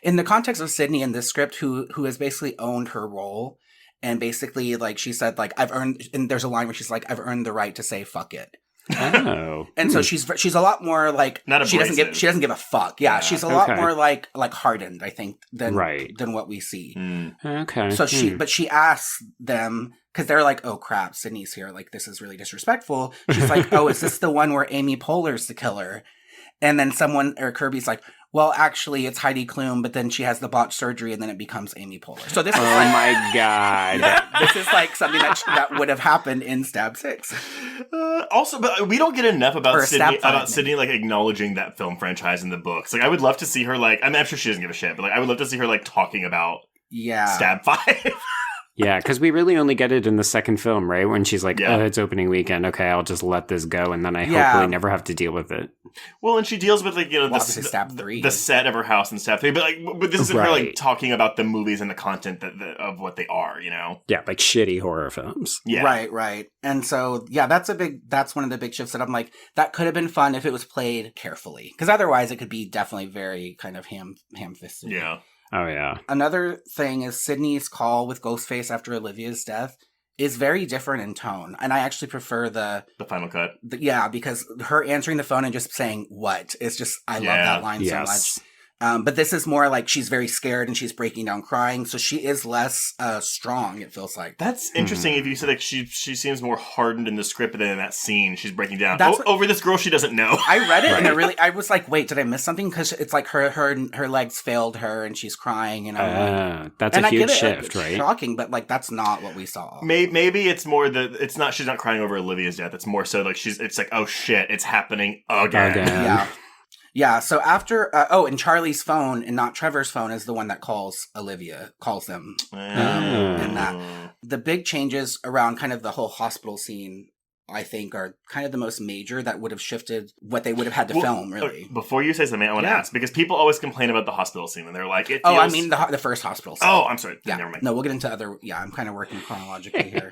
in the context of Sydney in this script, who has basically owned her role. And basically, like, she said, like, I've earned, and there's a line where she's like, I've earned the right to say fuck it. Oh. And so she's a lot more like, she doesn't give a fuck. Yeah, she's a lot more like hardened, I think, than what we see. Okay. So she asks them, because they're like, oh crap, Sydney's here, like, this is really disrespectful. She's like, oh, is this the one where Amy Poehler's the killer? And then Kirby's like, well, actually, it's Heidi Klum, but then she has the botched surgery, and then it becomes Amy Poehler. So this is my God. This is like something that would have happened in Stab 6. Also, but we don't get enough about Sydney like acknowledging that film franchise in the books. Like, I would love to see her, like, I mean, I'm sure she doesn't give a shit, but like, I would love to see her like talking about Stab 5. Yeah, because we really only get it in the second film, right? When she's like, oh, it's opening weekend. Okay, I'll just let this go, and then I hopefully never have to deal with it. Well, and she deals with, like, you know, Stab 3. The set of her house in Stab 3. But this isn't her, like, talking about the movies and the content of what they are, you know? Yeah, like shitty horror films. Yeah. Right. And so, that's one of the big shifts that I'm like, that could have been fun if it was played carefully. Because otherwise it could be definitely very kind of ham-fisted. Yeah. Oh, yeah. Another thing is Sydney's call with Ghostface after Olivia's death is very different in tone. And I actually prefer the final cut. Because her answering the phone and just saying, what? It's just, I love that line so much. But this is more like she's very scared and she's breaking down crying. So she is less strong, it feels like. That's interesting. If you said like she seems more hardened in the script than in that scene. She's breaking down over this girl she doesn't know. I read it and I was like, wait, did I miss something? Because it's like her legs failed her and she's crying. And I'm like, that's a huge shift, right? Shocking, but like that's not what we saw. Maybe it's more she's not crying over Olivia's death. It's more so like it's like, oh shit, it's happening again. Yeah, so after, and Charlie's phone and not Trevor's phone is the one that calls them. And that. The big changes around kind of the whole hospital scene, I think, are kind of the most major that would have shifted what they would have had to film, really. Before you say something, I want to ask, because people always complain about the hospital scene, and they're like, I mean the first hospital scene. Oh, I'm sorry. Yeah, never mind. No, we'll get into I'm kind of working chronologically here.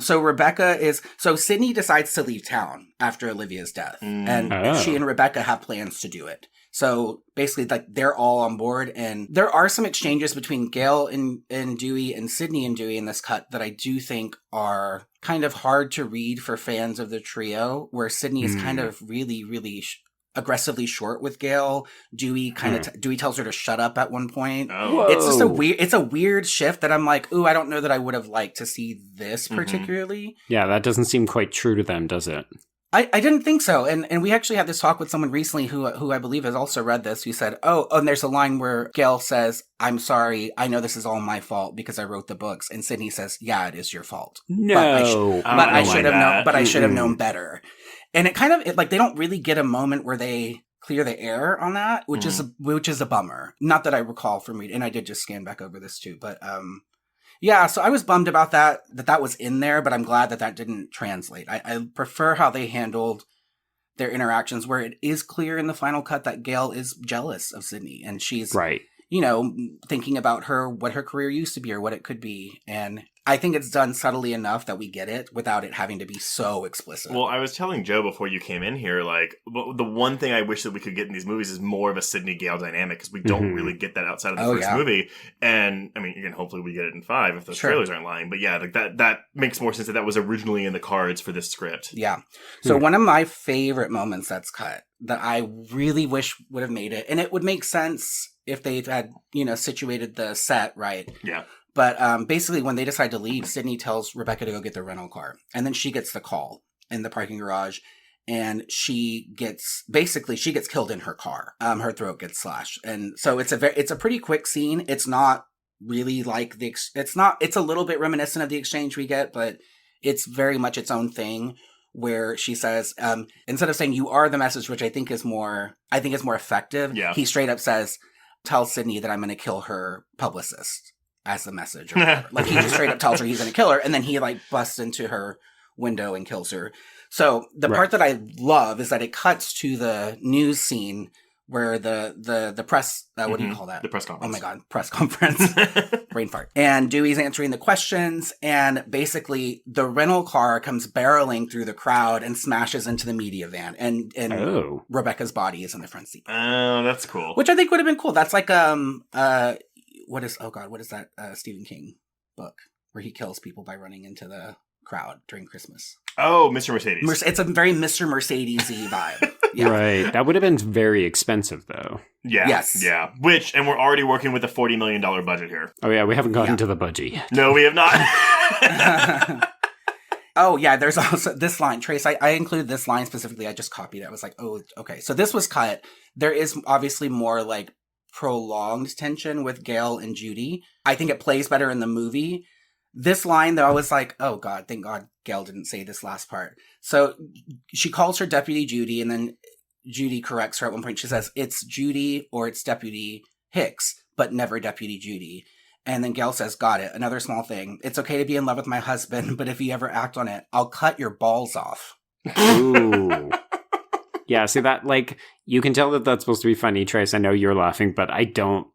So Sydney decides to leave town after Olivia's death. And she and Rebecca have plans to do it. So basically, like, they're all on board. And there are some exchanges between Gail and Dewey and Sydney and Dewey in this cut that I do think are kind of hard to read for fans of the trio, where Sydney is kind of really, really aggressively short with Gail. Dewey Dewey tells her to shut up at one point. It's just a weird shift that I'm like, ooh, I don't know that I would have liked to see this particularly. Yeah, that doesn't seem quite true to them, does it? I didn't think so. And we actually had this talk with someone recently who I believe has also read this, who said, and there's a line where Gail says, I'm sorry, I know this is all my fault because I wrote the books. And Sydney says, yeah, it is your fault. No. I should have known better. And it kind of, they don't really get a moment where they clear the air on that, which is a bummer. Not that I recall from reading, and I did just scan back over this too, but so I was bummed about that was in there, but I'm glad that didn't translate. I prefer how they handled their interactions, where it is clear in the final cut that Gail is jealous of Sydney, and she's thinking about what her career used to be or what it could be, and I think it's done subtly enough that we get it without it having to be so explicit. Well, I was telling Joe before you came in here, like, the one thing I wish that we could get in these movies is more of a Sydney Gale dynamic, because we don't really get that outside of the first movie. And, I mean, again, hopefully we get it in 5 if those trailers aren't lying. But yeah, like that makes more sense that was originally in the cards for this script. Yeah. So one of my favorite moments that's cut that I really wish would have made it, and it would make sense if they had, situated the set right. Yeah. But basically, when they decide to leave, Sydney tells Rebecca to go get the rental car. And then she gets the call in the parking garage. And she gets killed in her car. Her throat gets slashed. And so it's a pretty quick scene. It's not really like it's a little bit reminiscent of the exchange we get, but it's very much its own thing, where she says, instead of saying, you are the message, which I think is more effective. Yeah. He straight up says, tell Sydney that I'm going to kill her publicist as the message. Or whatever. Like, he just straight up tells her he's going to kill her, and then he busts into her window and kills her. So the part that I love is that it cuts to the news scene where the press, what do you call that? The press conference. Oh my God, press conference. Brain fart. And Dewey's answering the questions, and basically the rental car comes barreling through the crowd and smashes into the media van, and Rebecca's body is in the front seat. Oh, that's cool. Which I think would have been cool. That's like, what is that Stephen King book where he kills people by running into the crowd during Christmas? Oh, Mr. Mercedes. It's a very Mr. Mercedes-y vibe. Yeah. Right. That would have been very expensive, though. Yeah. Yes. Yeah. And we're already working with a $40 million budget here. Oh, yeah. We haven't gotten to the budget yet. No, we have not. Oh, yeah. There's also this line. Trace, I included this line specifically. I just copied it. I was like, oh, okay. So this was cut. There is obviously more like prolonged tension with Gail and Judy. I think it plays better in the movie. This line, though, I was like, oh, God, thank God Gail didn't say this last part. So she calls her Deputy Judy, and then Judy corrects her at one point. She says, it's Judy or it's Deputy Hicks, but never Deputy Judy. And then Gail says, got it. Another small thing. It's okay to be in love with my husband, but if you ever act on it, I'll cut your balls off. Ooh. Yeah, see that, like, you can tell that that's supposed to be funny, Trace. I know you're laughing, but I don't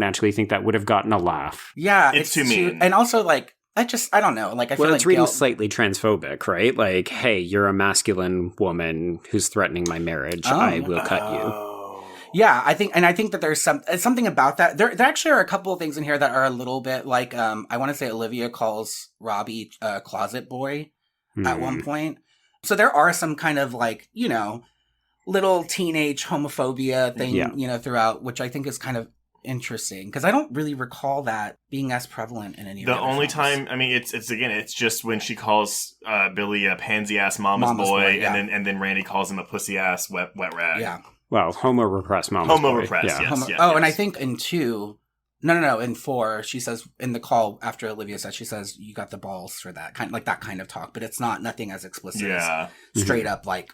actually think that would have gotten a laugh. Yeah, it's too mean. And also, like, I don't know. Like, I feel like it's reading slightly transphobic, right? Like, hey, you're a masculine woman who's threatening my marriage. I will cut you. Yeah, I think that there's something about that. There actually are a couple of things in here that are a little bit like, I want to say Olivia calls Robbie a closet boy at one point. So there are some kind of like, you know, little teenage homophobia thing, you know, throughout, which I think is kind of interesting because I don't really recall that being as prevalent in any of the only films. time, I mean, it's just when she calls Billy a pansy ass mama's boy, yeah. and then Randy calls him a pussy ass wet rag. Yeah. Well, homo repressed mama's boy. Repressed, yes. Yes. And I think in 2, in 4, she says in the call after Olivia says, she says, you got the balls for that kind, like that kind of talk, but it's nothing as explicit as straight up like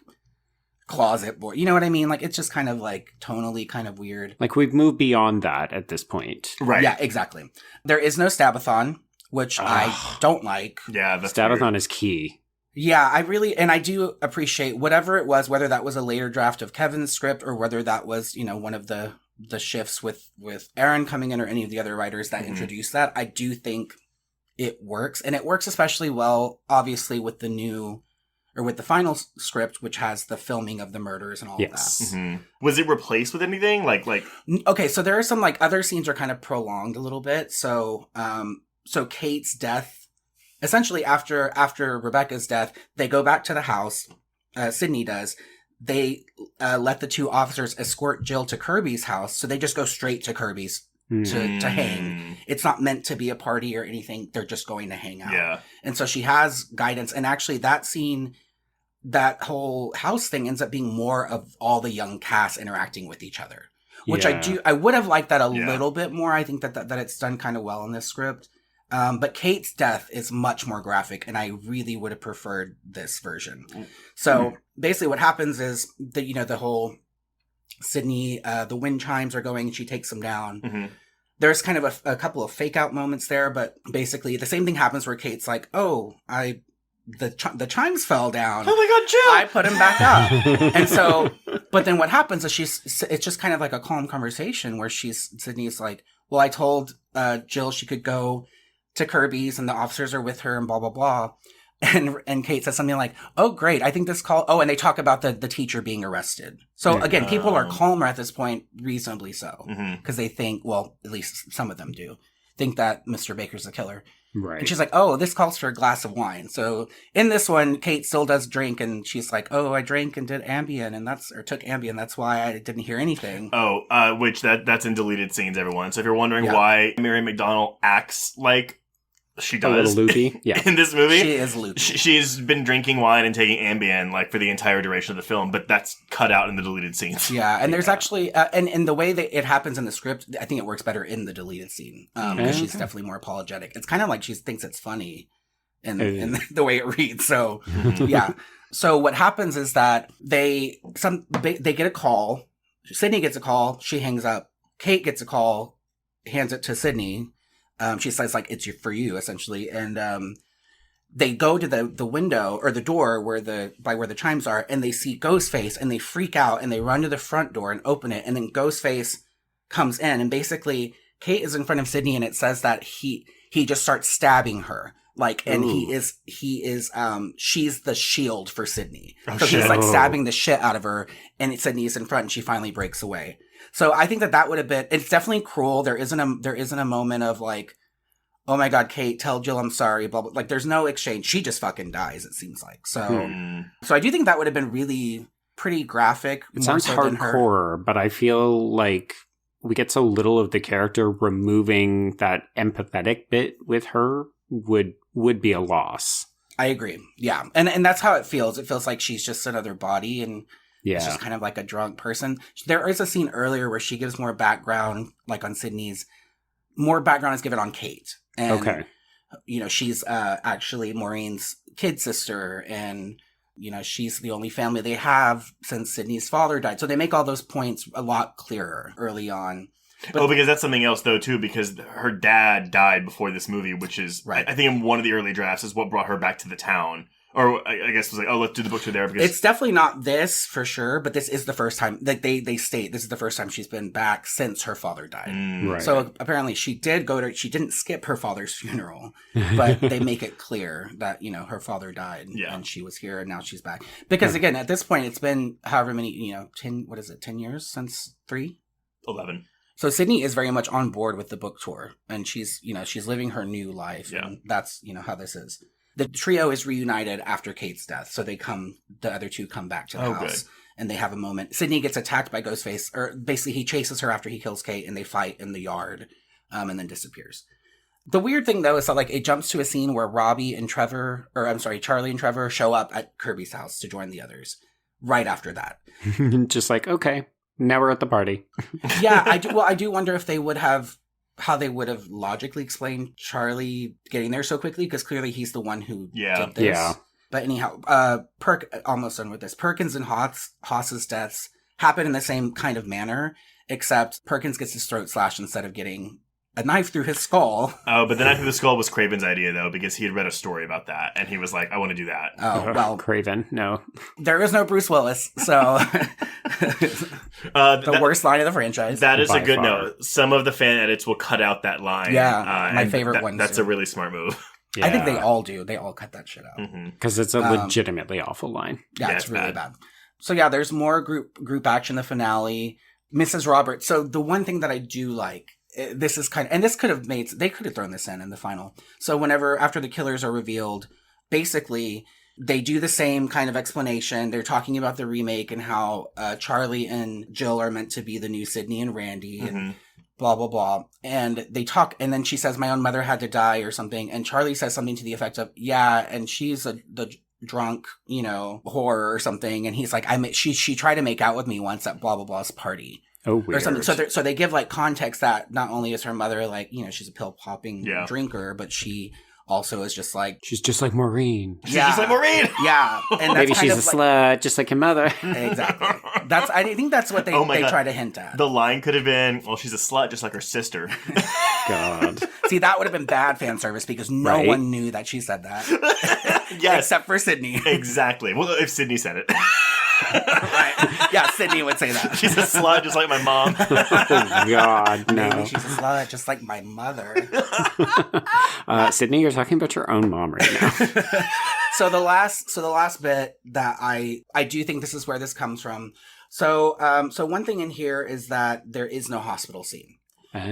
closet boy. You know what I mean? Like, it's just kind of like tonally kind of weird. Like, we've moved beyond that at this point. Right. Yeah, exactly. There is no stabathon, which I don't like. Yeah, the stabathon is key. Yeah, I do appreciate whatever it was, whether that was a later draft of Kevin's script or whether that was, you know, one of the shifts with Aaron coming in or any of the other writers that introduced that. I do think it works, and it works especially well, obviously, with the final script, which has the filming of the murders and all of that. Mm-hmm. Was it replaced with anything? Like okay, so there are some like other scenes are kind of prolonged a little bit. So Kate's death, essentially after Rebecca's death, they go back to the house. Sydney does. They let the 2 officers escort Jill to Kirby's house, so they just go straight to Kirby's to hang. It's not meant to be a party or anything. They're just going to hang out. Yeah. And so she has guidance, and actually that scene, that whole house thing ends up being more of all the young cast interacting with each other, which I would have liked that a little bit more. I think that it's done kind of well in this script. But Kate's death is much more graphic, and I really would have preferred this version. So basically what happens is that, you know, the whole Sydney, the wind chimes are going and she takes them down. Mm-hmm. There's kind of a couple of fake out moments there, but basically the same thing happens where Kate's like, oh, the chimes fell down. Oh my God, Jill! I put him back up. And so, but then what happens is it's just kind of like a calm conversation where Sydney's like, well, I told Jill she could go to Kirby's and the officers are with her and blah, blah, blah. And Kate says something like, oh, great. I think this call. Oh, and they talk about the teacher being arrested. So again, people are calmer at this point, reasonably so, because they think, well, at least some of them do think that Mr. Baker's the killer. Right. And she's like, oh, this calls for a glass of wine. So in this one, Kate still does drink, and she's like, oh, I drank and did Ambien, or took Ambien. That's why I didn't hear anything. Oh, which that's in deleted scenes, everyone. So if you're wondering why Mary McDonnell acts like she does, a little loopy, in this movie, she is loopy. She's been drinking wine and taking Ambien like for the entire duration of the film, but that's cut out in the deleted scenes. Yeah, and there's actually, and the way that it happens in the script, I think it works better in the deleted scene because she's definitely more apologetic. It's kind of like she thinks it's funny in the way it reads. So yeah. So what happens is that they get a call. Sydney gets a call. She hangs up. Kate gets a call, hands it to Sydney. She says, like, it's for you, essentially. And they go to the window or the door where the chimes are, and they see Ghostface, and they freak out, and they run to the front door and open it, and then Ghostface comes in, and basically Kate is in front of Sydney, and it says that he just starts stabbing her. Like, and she's the shield for Sydney. So he's like stabbing the shit out of her, and Sydney's in front, and she finally breaks away. So I think that would have been, it's definitely cruel. There isn't a moment of like, oh my God, Kate, tell Jill I'm sorry, blah, blah. Like, there's no exchange. She just fucking dies, it seems like. So I do think that would have been really pretty graphic. It sounds hardcore, but I feel like we get so little of the character. Removing that empathetic bit with her would be a loss. I agree. Yeah. And that's how it feels. It feels like she's just another body, and it's just kind of like a drunk person. There is a scene earlier where she gives more background, like on Sydney's. More background is given on Kate. And, you know, she's actually Maureen's kid sister, and, you know, she's the only family they have since Sydney's father died. So they make all those points a lot clearer early on. But, because that's something else, though, too, because her dad died before this movie, which is, right. I think in one of the early drafts, is what brought her back to the town. Or I guess it was like, oh, let's do the book to there. Because it's definitely not this, for sure, but this is the first time, like they state, this is the first time she's been back since her father died. Right. So apparently she didn't skip her father's funeral, but they make it clear that, you know, her father died and she was here and now she's back. Because again, at this point, it's been however many, you know, 10 years since 3? 11. So Sydney is very much on board with the book tour, and she's living her new life. Yeah. And that's, you know, how this is. The trio is reunited after Kate's death. So the other two come back to the house and they have a moment. Sydney gets attacked by Ghostface, or basically he chases her after he kills Kate, and they fight in the yard, and then disappears. The weird thing though is that like it jumps to a scene where Charlie and Trevor show up at Kirby's house to join the others right after that. Just like, okay, now we're at the party. Yeah, I do wonder if how they would have logically explained Charlie getting there so quickly, because clearly he's the one who did this. Yeah. But anyhow, almost done with this. Perkins and Haas's deaths happen in the same kind of manner, except Perkins gets his throat slashed instead of getting a knife through his skull. Oh, but the knife through the skull was Craven's idea, though, because he had read a story about that, and he was like, I want to do that. Oh, well. Craven, no. There is no Bruce Willis, so... the worst line of the franchise. That is a good note. Some of the fan edits will cut out that line. Yeah, my favorite one. That's a really smart move. Yeah. I think they all do. They all cut that shit out. Because it's a legitimately awful line. Yeah, it's really bad. So yeah, there's more group action in the finale. Mrs. Roberts. So the one thing that I do like, this is kind of, and this could have they could have thrown this in the final. So after the killers are revealed, basically they do the same kind of explanation. They're talking about the remake and how Charlie and Jill are meant to be the new Sydney and Randy and blah, blah, blah. And they talk, and then she says, my own mother had to die or something. And Charlie says something to the effect of, yeah, and she's the drunk, you know, whore or something. And he's like, she tried to make out with me once at blah, blah, blah's party. Oh, weird. Or something. So they give like context that not only is her mother like, you know, she's a pill popping drinker, but she also is just like, she's just like Maureen. She's just like Maureen. Yeah, and that's maybe she's a slut, just like your mother. Exactly. I think that's what they try to hint at. The line could have been, well, she's a slut, just like her sister. God. See, that would have been bad fan service because no one knew that she said that. Yes, except for Sydney. Exactly. Well, if Sydney said it. Right. Yeah, Sydney would say that. She's a slut just like my mom. Oh, God, no. Maybe she's a slut just like my mother. Sydney, you're talking about your own mom right now. So the last bit that I do think this is where this comes from. So one thing in here is that there is no hospital scene.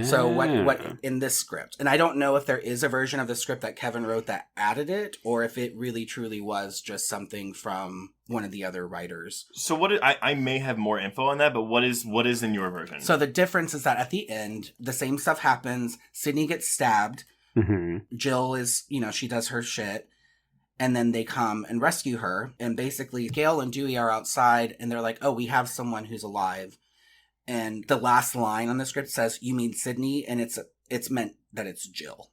So what in this script, and I don't know if there is a version of the script that Kevin wrote that added it, or if it really truly was just something from one of the other writers. So I may have more info on that, but what is in your version? So the difference is that at the end, the same stuff happens. Sydney gets stabbed. Mm-hmm. Jill is, you know, she does her shit. And then they come and rescue her. And basically, Gail and Dewey are outside, and they're like, oh, we have someone who's alive. And the last line on the script says, you mean Sydney? And it's meant that it's Jill.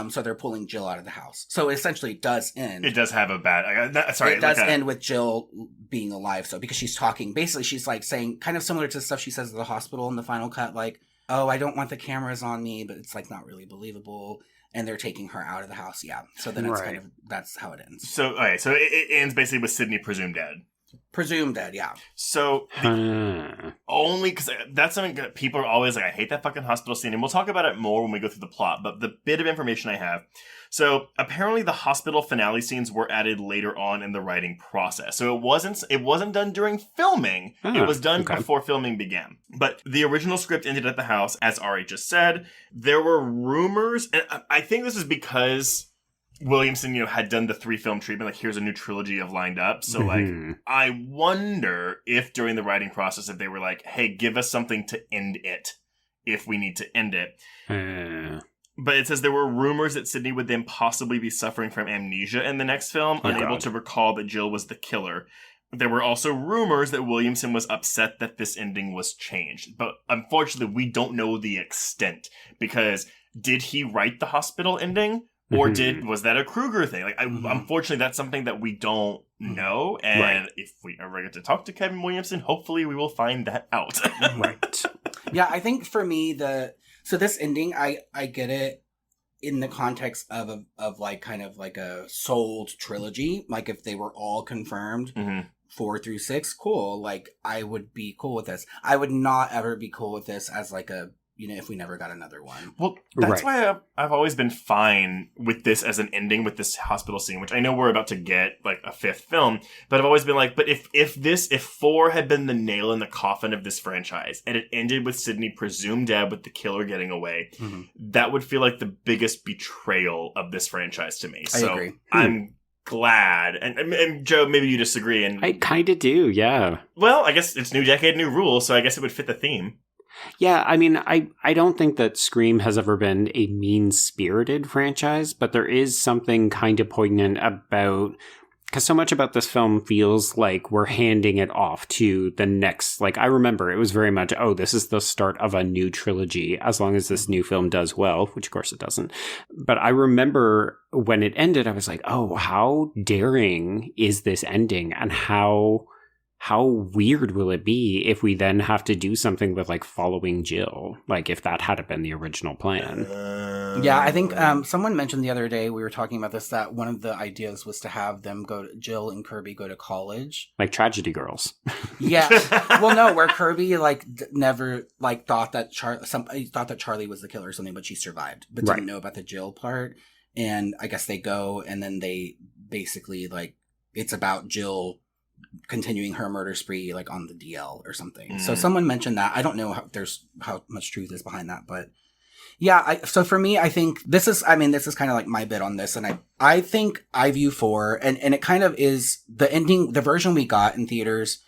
So they're pulling Jill out of the house. So essentially it does end. It does have a bad... It does end with Jill being alive. So because she's talking, basically she's like saying, kind of similar to the stuff she says at the hospital in the final cut, like, oh, I don't want the cameras on me, but it's like not really believable. and they're taking her out of the house. Yeah. So then it's that's how it ends. So, okay. So it ends basically with Sydney presumed dead. Presumed dead, yeah. So, only because that's something that people are always like, I hate that fucking hospital scene. And we'll talk about it more when we go through the plot. But the bit of information I have. So, apparently the hospital finale scenes were added later on in the writing process. So, it wasn't done during filming. It was done before filming began. But the original script ended at the house, as Ari just said. There were rumors, and I think this is because Williamson, had done the 3-film treatment. Like, here's a new trilogy of lined up. So, I wonder if during the writing process, if they were like, hey, give us something to end it if we need to end it. But it says there were rumors that Sydney would then possibly be suffering from amnesia in the next film, unable to recall that Jill was the killer. There were also rumors that Williamson was upset that this ending was changed. But unfortunately, we don't know the extent. Because did he write the hospital ending? Or was that a Kruger thing? Like, unfortunately, that's something that we don't know. And if we ever get to talk to Kevin Williamson, hopefully we will find that out. Yeah, I think for me, so this ending, I get it in the context of like kind of like a sold trilogy. Like if they were all confirmed, 4 through 6, cool. Like I would be cool with this. I would not ever be cool with this as like a, if we never got another one. Well, that's why I've always been fine with this as an ending with this hospital scene, which I know we're about to get like a 5th film, but I've always been like, but if 4 had been the nail in the coffin of this franchise and it ended with Sydney presumed dead with the killer getting away, that would feel like the biggest betrayal of this franchise to me. I agree. I'm glad. And Joe, maybe you disagree. And I kind of do, yeah. Well, I guess it's new decade, new rules, so I guess it would fit the theme. Yeah, I mean, I don't think that Scream has ever been a mean-spirited franchise, but there is something kind of poignant about, because so much about this film feels like we're handing it off to the next, like, I remember it was very much, this is the start of a new trilogy, as long as this new film does well, which of course it doesn't. But I remember when it ended, I was like, how daring is this ending, and how weird will it be if we then have to do something with like following Jill, like if that had been the original plan. Yeah, I think someone mentioned the other day, we were talking about this, that one of the ideas was to have them Jill and Kirby go to college, like Tragedy Girls. Yeah, well, no, where Kirby like never like thought that Charlie was the killer or something, but she survived, but didn't know about the Jill part. And I guess they go, and then they basically like it's about Jill continuing her murder spree like on the DL or something. So someone mentioned that. I don't know how much truth is behind that, but yeah. So for me, I think this is kind of like my bit on this, and I think I view 4, and it kind of is the ending, the version we got in theaters.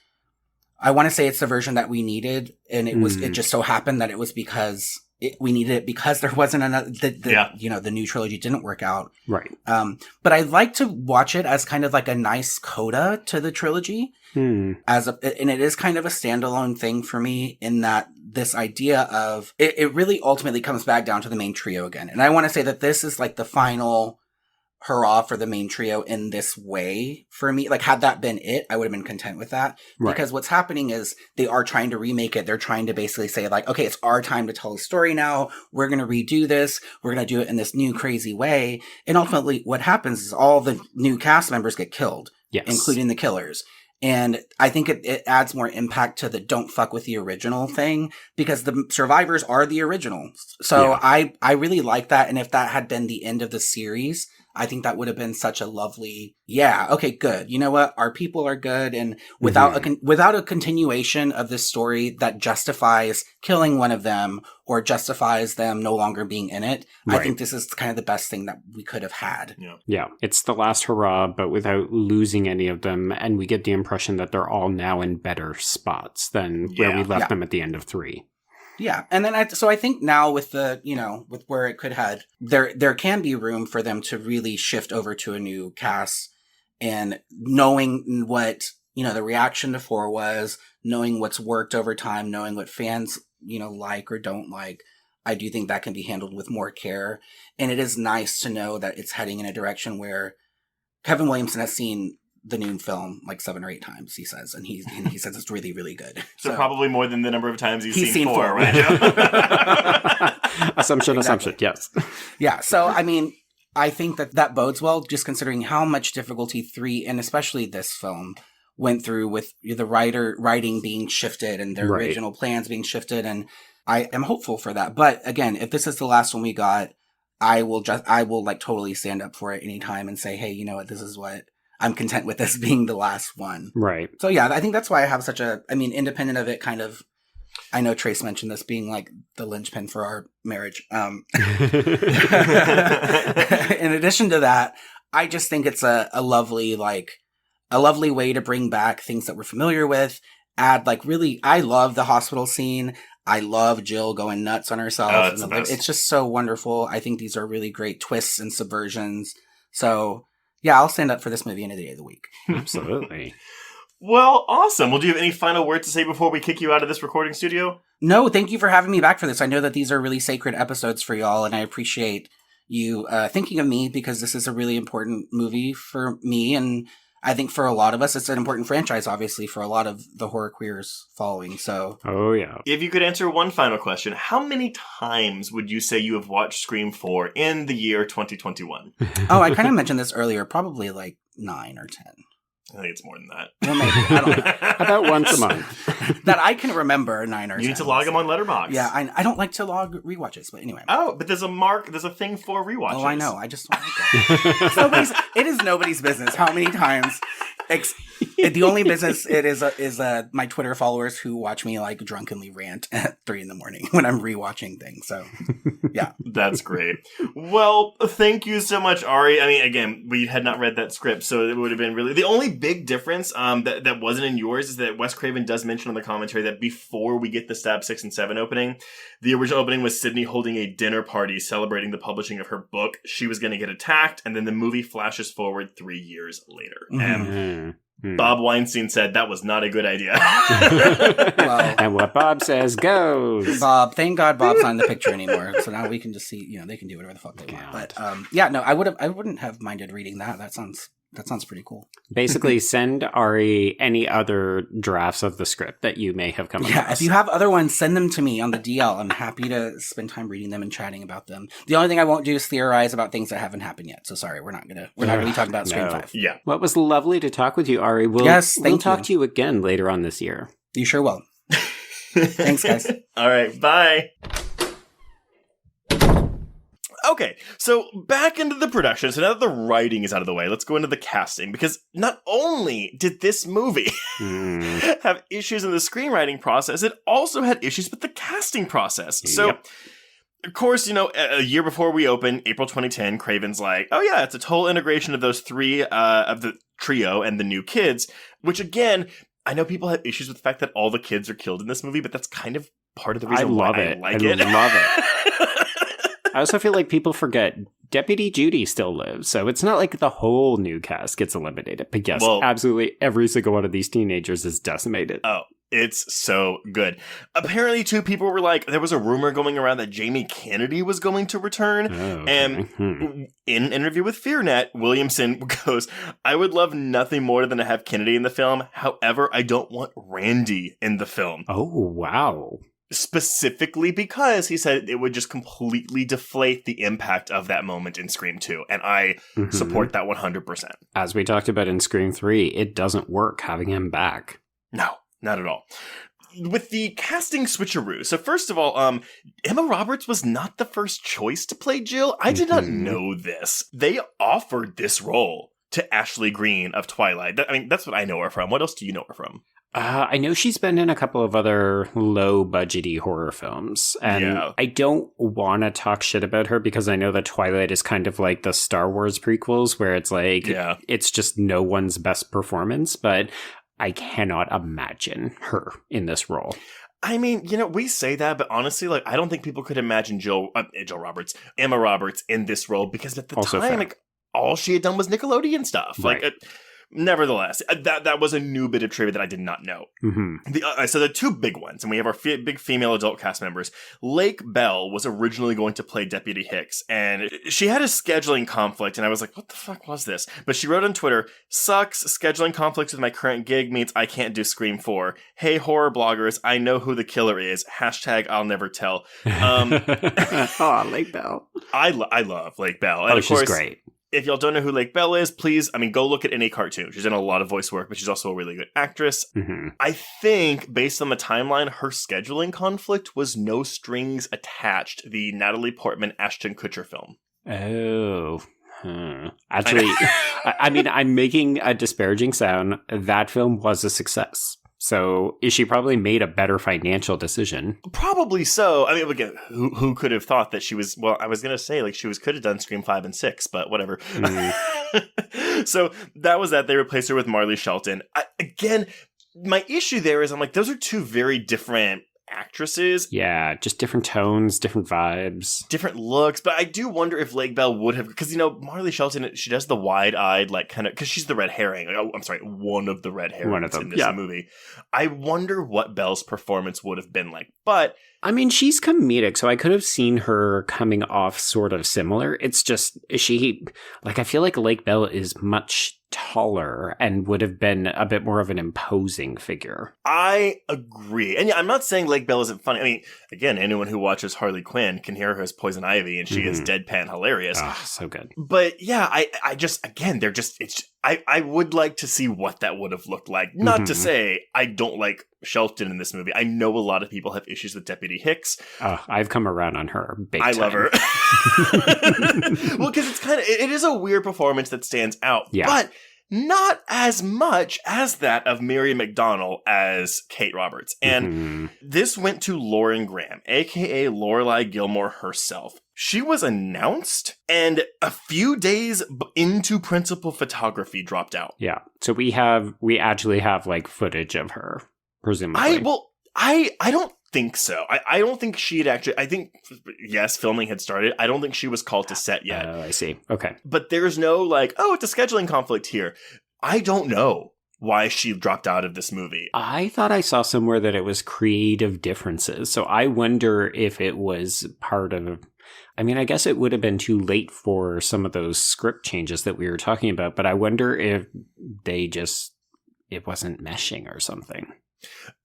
I want to say it's the version that we needed, and it just so happened that it was because we needed it because there wasn't another, the new trilogy didn't work out. Right. But I like to watch it as kind of like a nice coda to the trilogy. And it is kind of a standalone thing for me, in that this idea of it really ultimately comes back down to the main trio again. And I want to say that this is like the final hurrah for the main trio in this way for me. Like, had that been it, I would have been content with that. Right. Because what's happening is they are trying to remake it. They're trying to basically say like, okay, it's our time to tell a story now. We're going to redo this. We're going to do it in this new crazy way. And ultimately what happens is all the new cast members get killed, including the killers. And I think it adds more impact to the don't fuck with the original thing, because the survivors are the original. So I really like that. And if that had been the end of the series, I think that would have been such a lovely, okay, good. You know what? Our people are good. And without a continuation of this story that justifies killing one of them or justifies them no longer being in it, I think this is kind of the best thing that we could have had. Yeah. It's the last hurrah, but without losing any of them. And we get the impression that they're all now in better spots than where we left them at the end of 3. Yeah, and then I think now with with where it could head, there can be room for them to really shift over to a new cast, and knowing what the reaction to 4 was, knowing what's worked over time, knowing what fans like or don't like. I do think that can be handled with more care, and it is nice to know that it's heading in a direction where Kevin Williamson has seen the new film like 7 or 8 times, he says, and he says it's really, really good. So probably more than the number of times he's seen 4, right? Assumption, yes. Yeah, so, I mean, I think that bodes well, just considering how much difficulty 3, and especially this film, went through with the writing being shifted and their original plans being shifted, and I am hopeful for that. But again, if this is the last one we got, I will like totally stand up for it anytime and say, hey, you know what, this is what I'm content with this being the last one. Right. So yeah, I think that's why I have independent of it, kind of, I know Trace mentioned this being like the linchpin for our marriage. In addition to that, I just think it's a lovely way to bring back things that we're familiar with. Add I love the hospital scene. I love Jill going nuts on herself. It's just so wonderful. I think these are really great twists and subversions. So yeah, I'll stand up for this movie any day of the week. Absolutely. Well, awesome. Well, do you have any final words to say before we kick you out of this recording studio? No, thank you for having me back for this. I know that these are really sacred episodes for y'all, and I appreciate you thinking of me, because this is a really important movie for me, and I think for a lot of us, it's an important franchise, obviously, for a lot of the horror queers following. So, oh yeah. If you could answer one final question, how many times would you say you have watched Scream 4 in the year 2021? Oh, I kind of mentioned this earlier. Probably like 9 or 10. I think it's more than that. Well, maybe. I don't know. About once a month. That I can remember 9 or 10. You need to log them on Letterboxd. Yeah, I don't like to log rewatches, but anyway. Oh, but there's a thing for rewatches. Oh, I know. I just don't like it. It is nobody's business how many times. The only business it is my Twitter followers who watch me like drunkenly rant at 3 a.m. when I'm rewatching things. So, yeah. That's great. Well, thank you so much, Ari. I mean, again, we had not read that script, so it would have been really... The only big difference that wasn't in yours is that Wes Craven does mention on the commentary that before we get the Stab 6 and 7 opening, the original opening was Sydney holding a dinner party celebrating the publishing of her book. She was going to get attacked, and then the movie flashes forward 3 years later. And Bob Weinstein said that was not a good idea. Well, and what Bob says goes. Bob, thank God Bob's not in the picture anymore. So now we can just see, they can do whatever the fuck they want. But I wouldn't have minded reading that. That sounds pretty cool. Basically, send Ari any other drafts of the script that you may have come across. Yeah, if you have other ones, send them to me on the DL. I'm happy to spend time reading them and chatting about them. The only thing I won't do is theorize about things that haven't happened yet. So sorry, we're not gonna be talking about Scream 5. Yeah. Well, it was lovely to talk with you, Ari. We'll talk to you again later on this year. You sure will. Thanks, guys. All right, bye. Okay, so back into the production. So now that the writing is out of the way, let's go into the casting. Because not only did this movie have issues in the screenwriting process, it also had issues with the casting process. So, of course, a year before we opened, April 2010, Craven's like, oh yeah, it's a total integration of those 3 of the trio and the new kids. Which, again, I know people have issues with the fact that all the kids are killed in this movie, but that's kind of part of the reason why I like it. I love it. I also feel like people forget Deputy Judy still lives, so it's not like the whole new cast gets eliminated. But yes, absolutely every single one of these teenagers is decimated. Oh, it's so good. Apparently, too, people were like, there was a rumor going around that Jamie Kennedy was going to return. Oh, okay. And in an interview with FearNet, Williamson goes, I would love nothing more than to have Kennedy in the film. However, I don't want Randy in the film. Oh, wow. Specifically because he said it would just completely deflate the impact of that moment in Scream 2. And I support that 100%. As we talked about in Scream 3, it doesn't work having him back. No, not at all. With the casting switcheroo, so first of all, Emma Roberts was not the first choice to play Jill. I did not know this. They offered this role to Ashley Greene of Twilight. That's what I know her from. What else do you know her from? I know she's been in a couple of other low-budgety horror films, and I don't want to talk shit about her because I know that Twilight is kind of like the Star Wars prequels, where it's like, it's just no one's best performance, but I cannot imagine her in this role. I mean, we say that, but honestly, I don't think people could imagine Emma Roberts in this role, because at the time, all she had done was Nickelodeon stuff. Right. Nevertheless, that was a new bit of trivia that I did not know. Mm-hmm. So the two big ones, and we have our big female adult cast members. Lake Bell was originally going to play Deputy Hicks, and she had a scheduling conflict, and I was like, what the fuck was this? But she wrote on Twitter, sucks, scheduling conflicts with my current gig means I can't do Scream 4. Hey, horror bloggers, I know who the killer is. # I'll never tell. Oh, Lake Bell. I love Lake Bell. And oh, of course, she's great. If y'all don't know who Lake Bell is, please, go look at any cartoon. She's done a lot of voice work, but she's also a really good actress. Mm-hmm. I think, based on the timeline, her scheduling conflict was No Strings Attached, the Natalie Portman Ashton Kutcher film. Oh. Actually, I'm making a disparaging sound. That film was a success. So she probably made a better financial decision. Probably so. Again, who could have thought that she was, well, I was going to say, could have done Scream 5 and 6, but whatever. So that was that. They replaced her with Marley Shelton. Again, my issue there is, those are two very different actresses. Yeah, just different tones, different vibes. Different looks. But I do wonder if Lake Bell would have, because, Marley Shelton, she does the wide-eyed, because she's the red herring. One of the red herrings in this movie. I wonder what Bell's performance would have been like. But she's comedic, so I could have seen her coming off sort of similar. It's just, I feel like Lake Bell is much taller and would have been a bit more of an imposing figure. I agree. And I'm not saying Lake Bell isn't funny. Again, anyone who watches Harley Quinn can hear her as Poison Ivy, and she is deadpan hilarious. Oh, so good. But yeah, I just, again, I would like to see what that would have looked like. Not to say I don't like Shelton in this movie. I know a lot of people have issues with Deputy Hicks. I've come around on her big time. I love her. Well, because it is a weird performance that stands out. Yeah. But not as much as that of Mary McDonnell as Kate Roberts. And this went to Lauren Graham, a.k.a. Lorelai Gilmore herself. She was announced, and a few days into principal photography dropped out. Yeah. So we actually have footage of her, presumably. I don't think so. I don't think she had actually, I think, yes, filming had started. I don't think she was called to set yet. Oh, I see. Okay. But there's no it's a scheduling conflict here. I don't know why she dropped out of this movie. I thought I saw somewhere that it was creative differences. So I wonder if it was part of, I guess it would have been too late for some of those script changes that we were talking about, but I wonder if it wasn't meshing or something.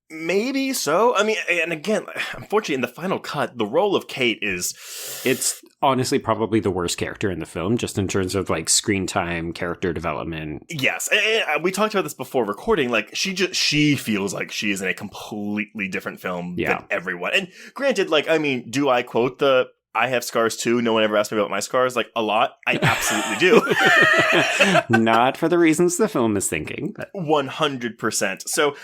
Maybe so. And again, unfortunately, in the final cut, the role of Kate it's honestly probably the worst character in the film, just in terms of screen time, character development. Yes. And we talked about this before recording. She feels like she is in a completely different film than everyone. And granted, do I quote the I have scars too, no one ever asked me about my scars, a lot? I absolutely do. Not for the reasons the film is thinking. 100%. So,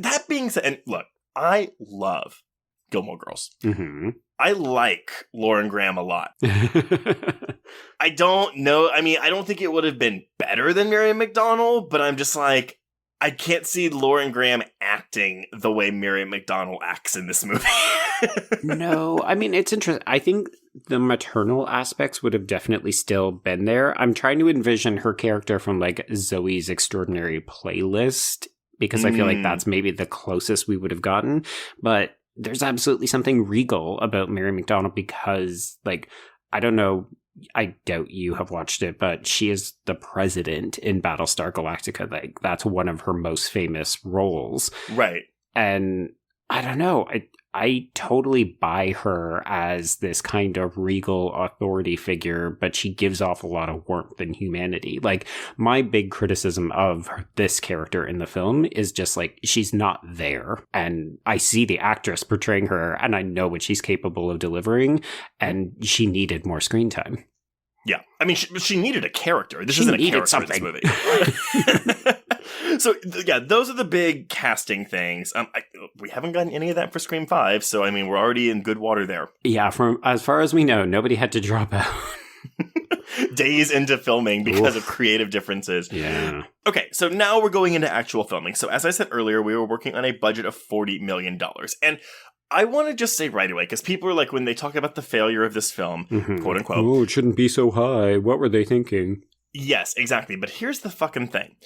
that being said, and look, I love Gilmore Girls. Mm-hmm. I like Lauren Graham a lot. I don't know, I don't think it would have been better than Mary McDonnell, but I'm just I can't see Lauren Graham acting the way Mary McDonnell acts in this movie. No, it's interesting. I think the maternal aspects would have definitely still been there. I'm trying to envision her character from Zoe's Extraordinary Playlist, because I feel like that's maybe the closest we would have gotten. But there's absolutely something regal about Mary McDonnell because, I don't know, I doubt you have watched it, but she is the president in Battlestar Galactica. That's one of her most famous roles. Right. And I don't know. I totally buy her as this kind of regal authority figure, but she gives off a lot of warmth and humanity. My big criticism of this character in the film is just she's not there. And I see the actress portraying her and I know what she's capable of delivering, and she needed more screen time. Yeah. She needed a character. This isn't a character in this movie. So, yeah, those are the big casting things. We haven't gotten any of that for Scream 5, so, we're already in good water there. Yeah, from as far as we know, nobody had to drop out. Days into filming because of creative differences. Yeah. Okay, so now we're going into actual filming. So, as I said earlier, we were working on a budget of $40 million. And I want to just say right away, because people are when they talk about the failure of this film, quote unquote. Oh, it shouldn't be so high. What were they thinking? Yes, exactly. But here's the fucking thing.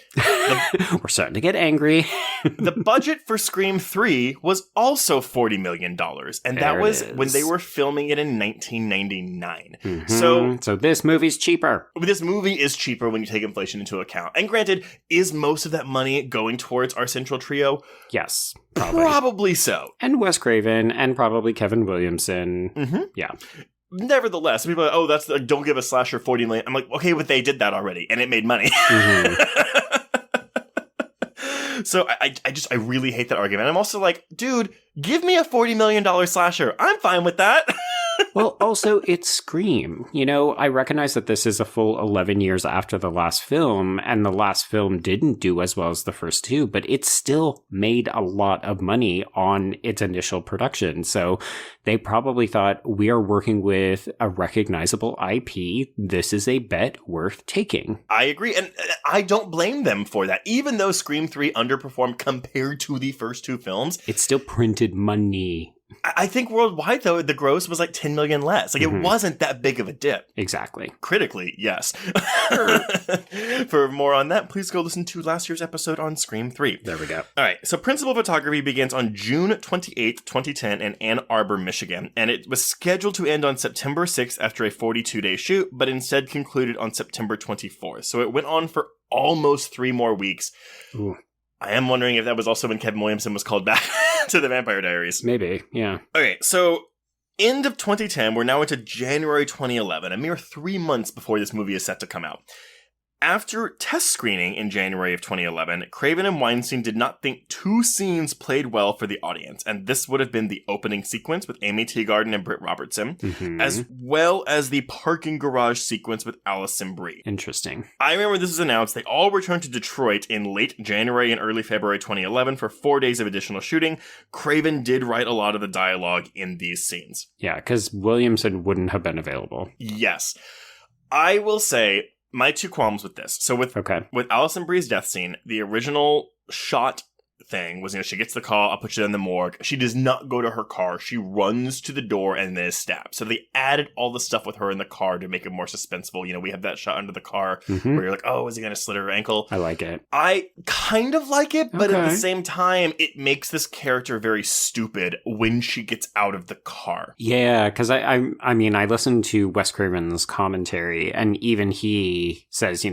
We're starting to get angry. The budget for Scream 3 was also $40 million. And that was when they were filming it in 1999. Mm-hmm. So this movie's cheaper. This movie is cheaper when you take inflation into account. And granted, is most of that money going towards our central trio? Yes, probably. Probably so. And Wes Craven, and probably Kevin Williamson. Mm-hmm. Yeah. Nevertheless, people are like, oh, that's don't give a slasher $40 million. I'm like, okay, but they did that already, and it made money. Mm-hmm. So I really hate that argument. I'm also like, dude, give me a $40 million slasher. I'm fine with that. Well, also, it's Scream. You know, I recognize that this is a full 11 years after the last film, and the last film didn't do as well as the first two, but it still made a lot of money on its initial production. So they probably thought, we are working with a recognizable IP. This is a bet worth taking. I agree, and I don't blame them for that. Even though Scream 3 underperformed compared to the first two films, it still printed money. I think worldwide, though, the gross was like 10 million less. Like, it wasn't that big of a dip. Exactly. Critically, yes. For more on that, please go listen to last year's episode on Scream 3. There we go. All right, so principal photography begins on June 28th, 2010 in Ann Arbor, Michigan, and it was scheduled to end on September 6th after a 42-day shoot, but instead concluded on September 24th. So it went on for almost 3 more weeks. Ooh. I am wondering if that was also when Kevin Williamson was called back to the Vampire Diaries. Maybe, yeah. Okay, so end of 2010, we're now into January 2011, a mere 3 months before this movie is set to come out. After test screening in January of 2011, Craven and Weinstein did not think 2 scenes played well for the audience, and this would have been the opening sequence with Amy Teagarden and Britt Robertson, as well as the parking garage sequence with Alison Brie. Interesting. I remember this was announced. They all returned to Detroit in late January and early February 2011 for 4 days of additional shooting. Craven did write a lot of the dialogue in these scenes. Yeah, because Williamson wouldn't have been available. Yes. I will say, my 2 qualms with this. So with Alison Brie's death scene, the original shot thing was, she gets the call, I'll put you in the morgue. She does not go to her car. She runs to the door and then is stabbed. So they added all the stuff with her in the car to make it more suspenseful. We have that shot under the car where you're like, oh, is he going to slit her ankle? I like it. I kind of like it, but at the same time, it makes this character very stupid when she gets out of the car. Yeah, because I mean, I listened to Wes Craven's commentary, and even he says,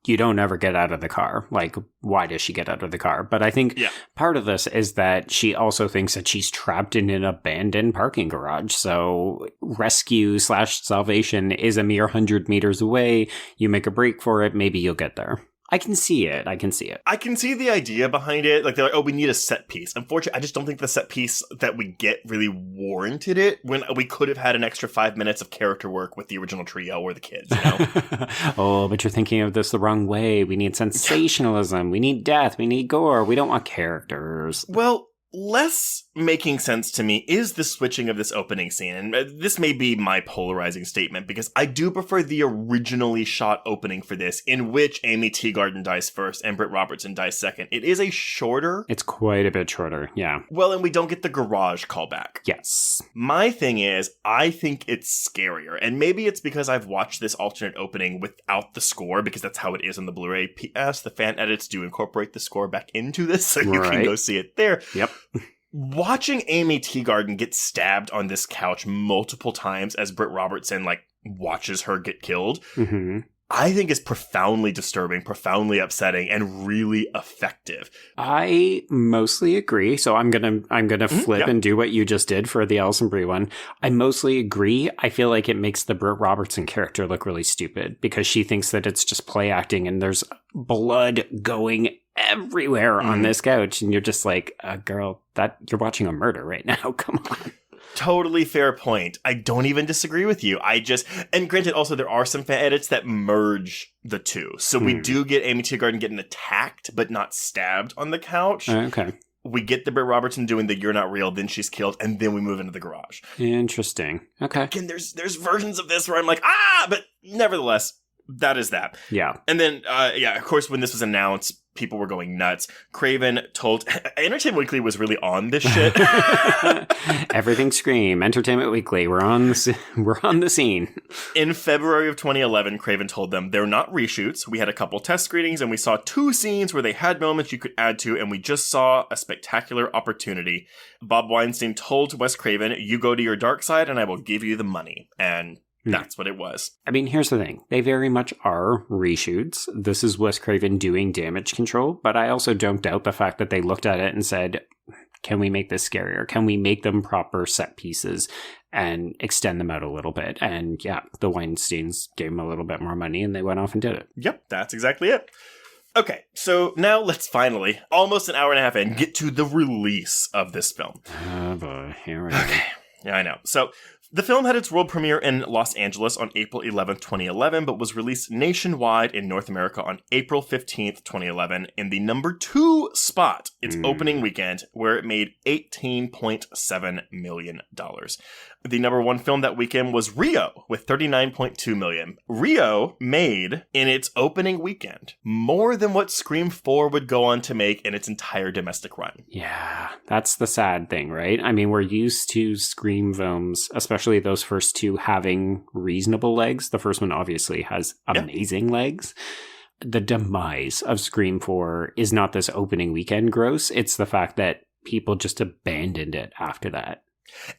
you don't ever get out of the car. Like, why does she get out of the car? But I think part of this is that she also thinks that she's trapped in an abandoned parking garage. So rescue/salvation is a mere 100 meters away. You make a break for it. Maybe you'll get there. I can see it. I can see the idea behind it. Like, they're like, oh, we need a set piece. Unfortunately, I just don't think the set piece that we get really warranted it when we could have had an extra 5 minutes of character work with the original trio or the kids, Oh, but you're thinking of this the wrong way. We need sensationalism. We need death. We need gore. We don't want characters. Well, less making sense to me is the switching of this opening scene. And this may be my polarizing statement, because I do prefer the originally shot opening for this, in which Amy Teagarden dies first and Britt Robertson dies second. It is It's quite a bit shorter, yeah. Well, and we don't get the garage callback. Yes. My thing is, I think it's scarier. And maybe it's because I've watched this alternate opening without the score, because that's how it is on the Blu-ray. P.S. The fan edits do incorporate the score back into this, so you can go see it there. Yep. Watching Amy Teagarden get stabbed on this couch multiple times as Britt Robertson, watches her get killed, I think is profoundly disturbing, profoundly upsetting, and really effective. I mostly agree. So I'm gonna flip and do what you just did for the Alison Brie one. I mostly agree. I feel like it makes the Britt Robertson character look really stupid, because she thinks that it's just play acting and there's blood going everywhere on this couch, and you're just like, girl, that you're watching a murder right now. Come on. Totally fair point. I don't even disagree with you. And granted, also, there are some fan edits that merge the two. So we do get Amy Teagarden getting attacked, but not stabbed on the couch. Okay. We get the Britt Robertson doing the "you're not real," then she's killed, and then we move into the garage. Interesting. Okay. Again, there's versions of this where I'm like, but nevertheless, that is that. Yeah. And then, of course, when this was announced, people were going nuts. Craven told... Entertainment Weekly was really on this shit. Everything Scream. Entertainment Weekly. We're on the scene. In February of 2011, Craven told them, they're not reshoots. We had a couple test screenings, and we saw 2 scenes where they had moments you could add to, and we just saw a spectacular opportunity. Bob Weinstein told Wes Craven, you go to your dark side, and I will give you the money. And... that's what it was. I mean, here's the thing. They very much are reshoots. This is Wes Craven doing damage control, but I also don't doubt the fact that they looked at it and said, can we make this scarier? Can we make them proper set pieces and extend them out a little bit? And yeah, the Weinsteins gave them a little bit more money and they went off and did it. Yep, that's exactly it. Okay, so now let's finally, almost an hour and a half in, get to the release of this film. Oh boy, here we go. Okay, yeah, I know. So... the film had its world premiere in Los Angeles on April 11th, 2011, but was released nationwide in North America on April 15th, 2011, in the number 2 spot, its opening weekend, where it made $18.7 million. The number 1 film that weekend was Rio, with $39.2 million. Rio made, in its opening weekend, more than what Scream 4 would go on to make in its entire domestic run. Yeah, that's the sad thing, right? I mean, we're used to Scream films, especially those first 2, having reasonable legs. The first one obviously has amazing legs. The demise of Scream 4 is not this opening weekend gross. It's the fact that people just abandoned it after that.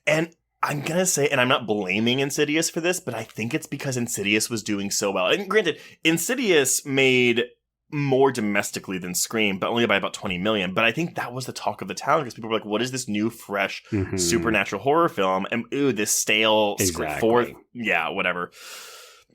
And I'm going to say, and I'm not blaming Insidious for this, but I think it's because Insidious was doing so well. And granted, Insidious made more domestically than Scream, but only by about 20 million. But I think that was the talk of the town because people were like, what is this new, fresh, supernatural horror film? And ooh, this stale exactly. Yeah, whatever.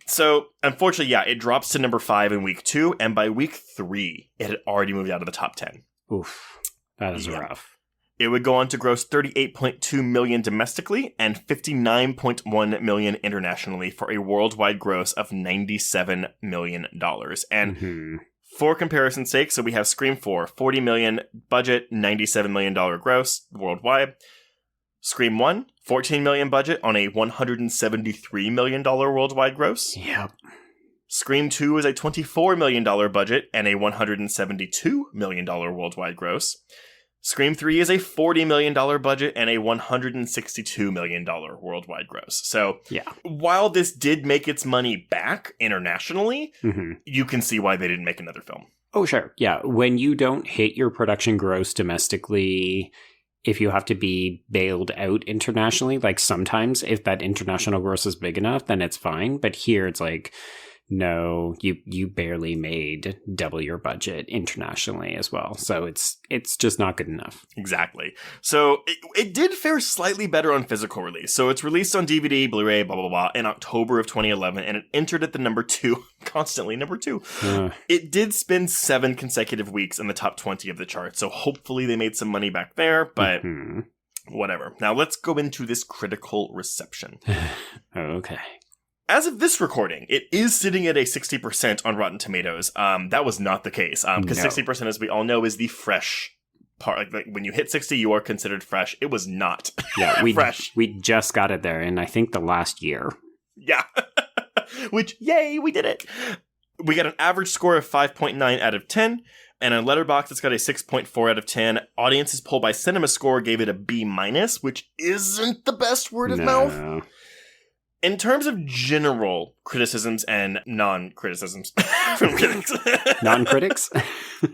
So, unfortunately, yeah, it drops to number 5 in week 2. And by week 3, it had already moved out of the top 10. Oof, that is rough. It would go on to gross $38.2 million domestically and $59.1 million internationally for a worldwide gross of $97 million. And for comparison's sake, so we have Scream 4, $40 million budget, $97 million gross worldwide. Scream 1, $14 million budget on a $173 million worldwide gross. Yep. Scream 2 is a $24 million budget and a $172 million worldwide gross. Scream 3 is a $40 million budget and a $162 million worldwide gross. So, while this did make its money back internationally, you can see why they didn't make another film. Oh, sure. Yeah. When you don't hit your production gross domestically, if you have to be bailed out internationally, like sometimes if that international gross is big enough, then it's fine. But here it's like... no, you barely made double your budget internationally as well. So it's just not good enough. Exactly. So it did fare slightly better on physical release. So it's released on DVD, Blu-ray, blah, blah, blah, in October of 2011, and it entered at the number 2, constantly number 2. It did spend 7 consecutive weeks in the top 20 of the chart. So hopefully they made some money back there, but whatever. Now let's go into this critical reception. Okay. As of this recording, it is sitting at a 60% on Rotten Tomatoes. That was not the case, because 60%, as we all know, is the fresh part. Like when you hit 60, you are considered fresh. It was not fresh. We just got it there in, I think, the last year. Yeah. Which, yay, we did it. We got an average score of 5.9 out of 10. And on Letterboxd, it's got a 6.4 out of 10. Audiences polled by CinemaScore gave it a B-, which isn't the best word of mouth. In terms of general criticisms and non-criticisms from critics. Non-critics?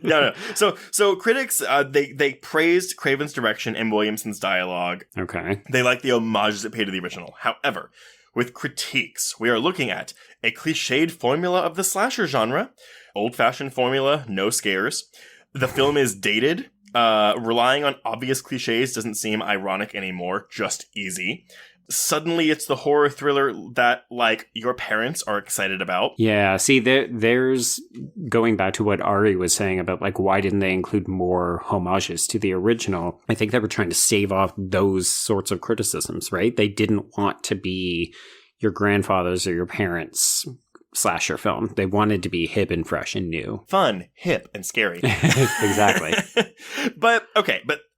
No. So critics, they praised Craven's direction and Williamson's dialogue. Okay. They like the homages it paid to the original. However, with critiques, we are looking at a cliched formula of the slasher genre. Old-fashioned formula, no scares. The film is dated. Relying on obvious cliches doesn't seem ironic anymore, just easy. Suddenly it's the horror thriller that, like, your parents are excited about. Yeah, see, there's going back to what Ari was saying about, like, why didn't they include more homages to the original? I think they were trying to stave off those sorts of criticisms, right? They didn't want to be your grandfather's or your parents' slasher film. They wanted to be hip and fresh and new. Fun, hip, and scary. Exactly. But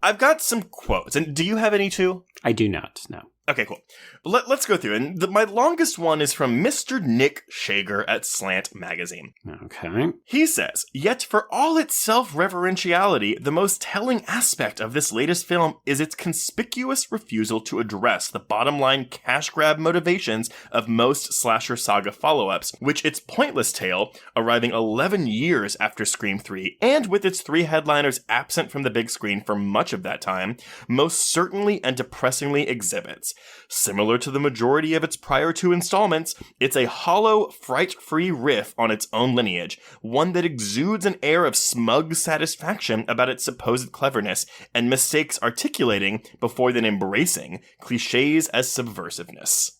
I've got some quotes. And do you have any too? I do not, no. Okay, cool. Let's go through. And my longest one is from Mr. Nick Shager at Slant Magazine. Okay. He says, yet for all its self-reverentiality, the most telling aspect of this latest film is its conspicuous refusal to address the bottom-line cash grab motivations of most slasher saga follow-ups, which its pointless tale, arriving 11 years after Scream 3, and with its 3 headliners absent from the big screen for much of that time, most certainly and depressingly exhibits. Similar to the majority of its prior 2 installments, it's a hollow, fright-free riff on its own lineage, one that exudes an air of smug satisfaction about its supposed cleverness, and mistakes articulating, before then embracing, cliches as subversiveness.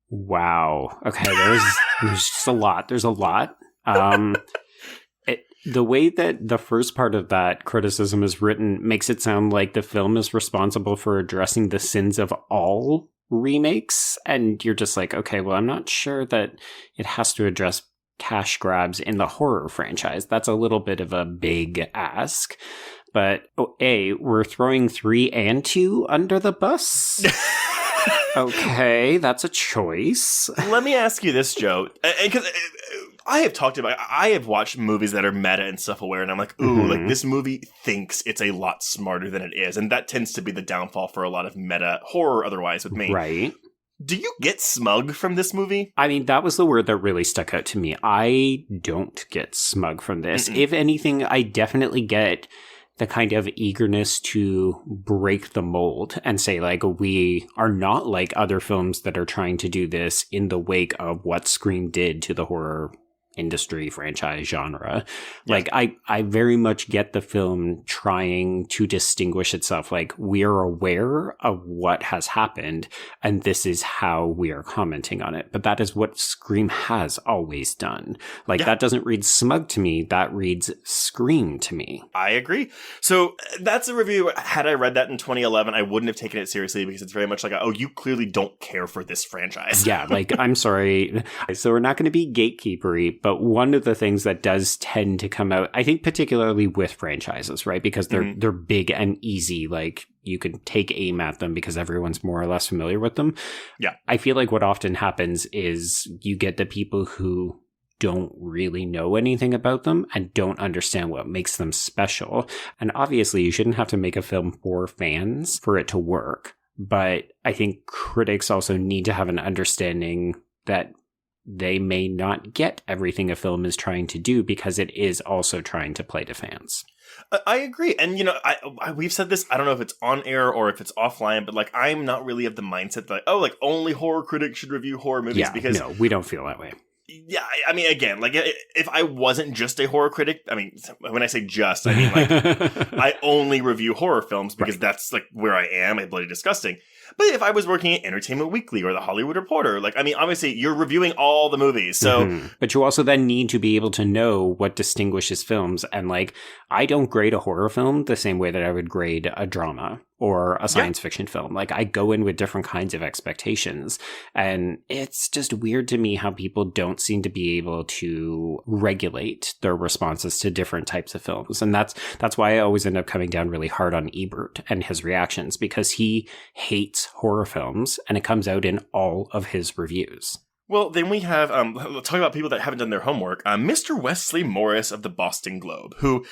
Wow. Okay, there's just a lot. There's a lot. The way that the first part of that criticism is written makes it sound like the film is responsible for addressing the sins of all remakes. And you're just like, okay, well, I'm not sure that it has to address cash grabs in the horror franchise. That's a little bit of a big ask. But we're throwing 3 and 2 under the bus? Okay, that's a choice. Let me ask you this, Joe. Because I have watched movies that are meta and self-aware, and I'm like, ooh, like this movie thinks it's a lot smarter than it is. And that tends to be the downfall for a lot of meta horror otherwise with me. Right. Do you get smug from this movie? I mean, that was the word that really stuck out to me. I don't get smug from this. If anything, I definitely get the kind of eagerness to break the mold and say, like, we are not like other films that are trying to do this in the wake of what Scream did to the horror industry, franchise, genre. Yeah. Like, I very much get the film trying to distinguish itself. Like, we are aware of what has happened, and this is how we are commenting on it. But that is what Scream has always done. Like, that doesn't read smug to me. That reads Scream to me. I agree. So that's a review. Had I read that in 2011, I wouldn't have taken it seriously, because it's very much like, oh, you clearly don't care for this franchise. Yeah, like, I'm sorry. So we're not going to be gatekeepery, but one of the things that does tend to come out, I think particularly with franchises, right? Because they're big and easy, like you can take aim at them because everyone's more or less familiar with them. Yeah. I feel like what often happens is you get the people who don't really know anything about them and don't understand what makes them special. And obviously you shouldn't have to make a film for fans for it to work. But I think critics also need to have an understanding that they may not get everything a film is trying to do because it is also trying to play to fans. I agree. And, you know, we've said this, I don't know if it's on air or if it's offline, but, like, I'm not really of the mindset that, like, only horror critics should review horror movies. Yeah, because no, we don't feel that way. Yeah, I mean, again, like, if I wasn't just a horror critic, I mean, when I say just, I mean, like, I only review horror films because that's, like, where I am, a bloody disgusting. But if I was working at Entertainment Weekly or The Hollywood Reporter, like, I mean, obviously, you're reviewing all the movies, so... But you also then need to be able to know what distinguishes films, and, like, I don't grade a horror film the same way that I would grade a drama or a science fiction film. Like, I go in with different kinds of expectations, and it's just weird to me how people don't seem to be able to regulate their responses to different types of films. And that's why I always end up coming down really hard on Ebert and his reactions, because he hates horror films, and it comes out in all of his reviews. Well, then we have, let's talk about people that haven't done their homework. Mr. Wesley Morris of the Boston Globe, who...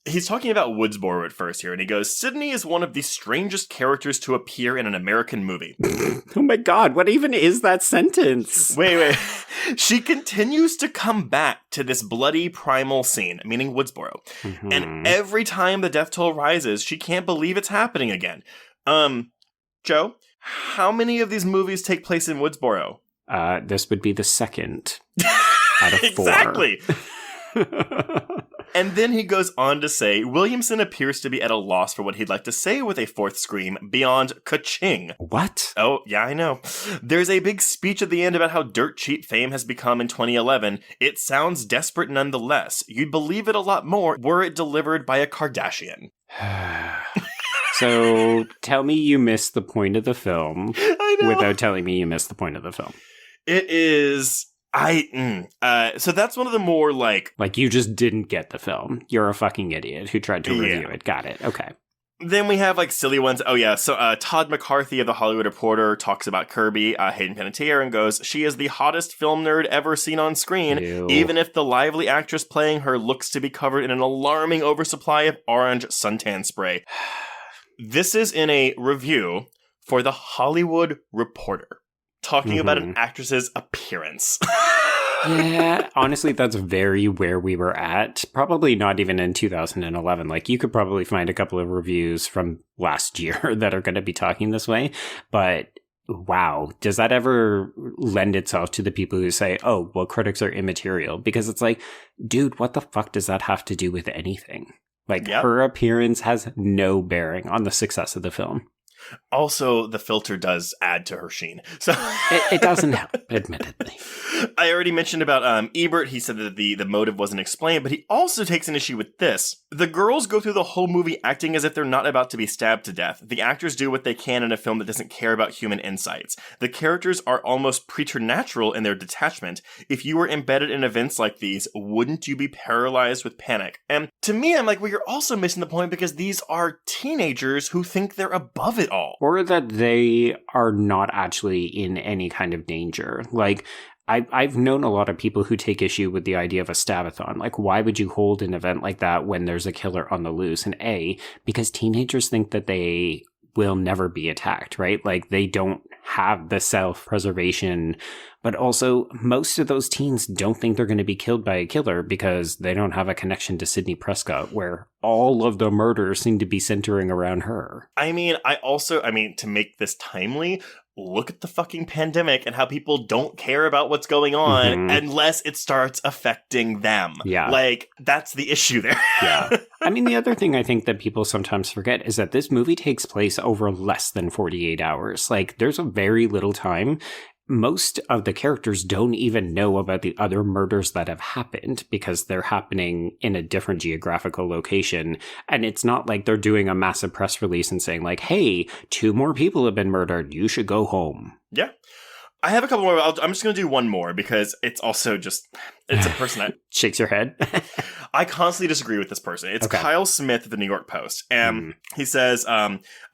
He's talking about Woodsboro at first here, and he goes, Sydney is one of the strangest characters to appear in an American movie. Oh my god, what even is that sentence? Wait. She continues to come back to this bloody primal scene, meaning Woodsboro. And every time the death toll rises, she can't believe it's happening again. Joe, how many of these movies take place in Woodsboro? This would be the second out of 4. Exactly. And then he goes on to say, Williamson appears to be at a loss for what he'd like to say with a 4th Scream beyond cking. What? Oh, yeah, I know. There's a big speech at the end about how dirt cheap fame has become in 2011. It sounds desperate nonetheless. You'd believe it a lot more were it delivered by a Kardashian. So tell me you missed the point of the film without telling me you missed the point of the film. It is... so that's one of the more, like... Like, you just didn't get the film. You're a fucking idiot who tried to review it. Got it. Okay. Then we have like silly ones. Oh yeah, so Todd McCarthy of The Hollywood Reporter talks about Kirby, Hayden Panettiere, and goes, "She is the hottest film nerd ever seen on screen, even if the lively actress playing her looks to be covered in an alarming oversupply of orange suntan spray." This is in a review for The Hollywood Reporter, talking about an actress's appearance. Yeah, honestly, that's very where we were at. Probably not even in 2011. Like, you could probably find a couple of reviews from last year that are going to be talking this way. But wow, does that ever lend itself to the people who say, oh, well, critics are immaterial? Because it's like, dude, what the fuck does that have to do with anything? Like, her appearance has no bearing on the success of the film. Also, the filter does add to her sheen. So it doesn't help, admittedly. I already mentioned about Ebert. He said that the motive wasn't explained, but he also takes an issue with this. The girls go through the whole movie acting as if they're not about to be stabbed to death. The actors do what they can in a film that doesn't care about human insights. The characters are almost preternatural in their detachment. If you were embedded in events like these, wouldn't you be paralyzed with panic? And to me, I'm like, well, you're also missing the point because these are teenagers who think they're above it all. Or that they are not actually in any kind of danger. Like, I've known a lot of people who take issue with the idea of a stabathon. Like, why would you hold an event like that when there's a killer on the loose? And because teenagers think that they will never be attacked, right? Like, they don't have the self-preservation. But also, most of those teens don't think they're going to be killed by a killer because they don't have a connection to Sidney Prescott, where all of the murders seem to be centering around her. I mean, to make this timely, look at the fucking pandemic and how people don't care about what's going on unless it starts affecting them. Yeah. Like, that's the issue there. Yeah. I mean, the other thing I think that people sometimes forget is that this movie takes place over less than 48 hours. Like, there's a very little time. Most of the characters don't even know about the other murders that have happened because they're happening in a different geographical location. And it's not like they're doing a massive press release and saying like, hey, 2 more people have been murdered. You should go home. Yeah. I have a couple more. I'm just going to do one more because it's also just, it's a person that shakes your head. I constantly disagree with this person. It's Kyle Smith of the New York Post. And he says,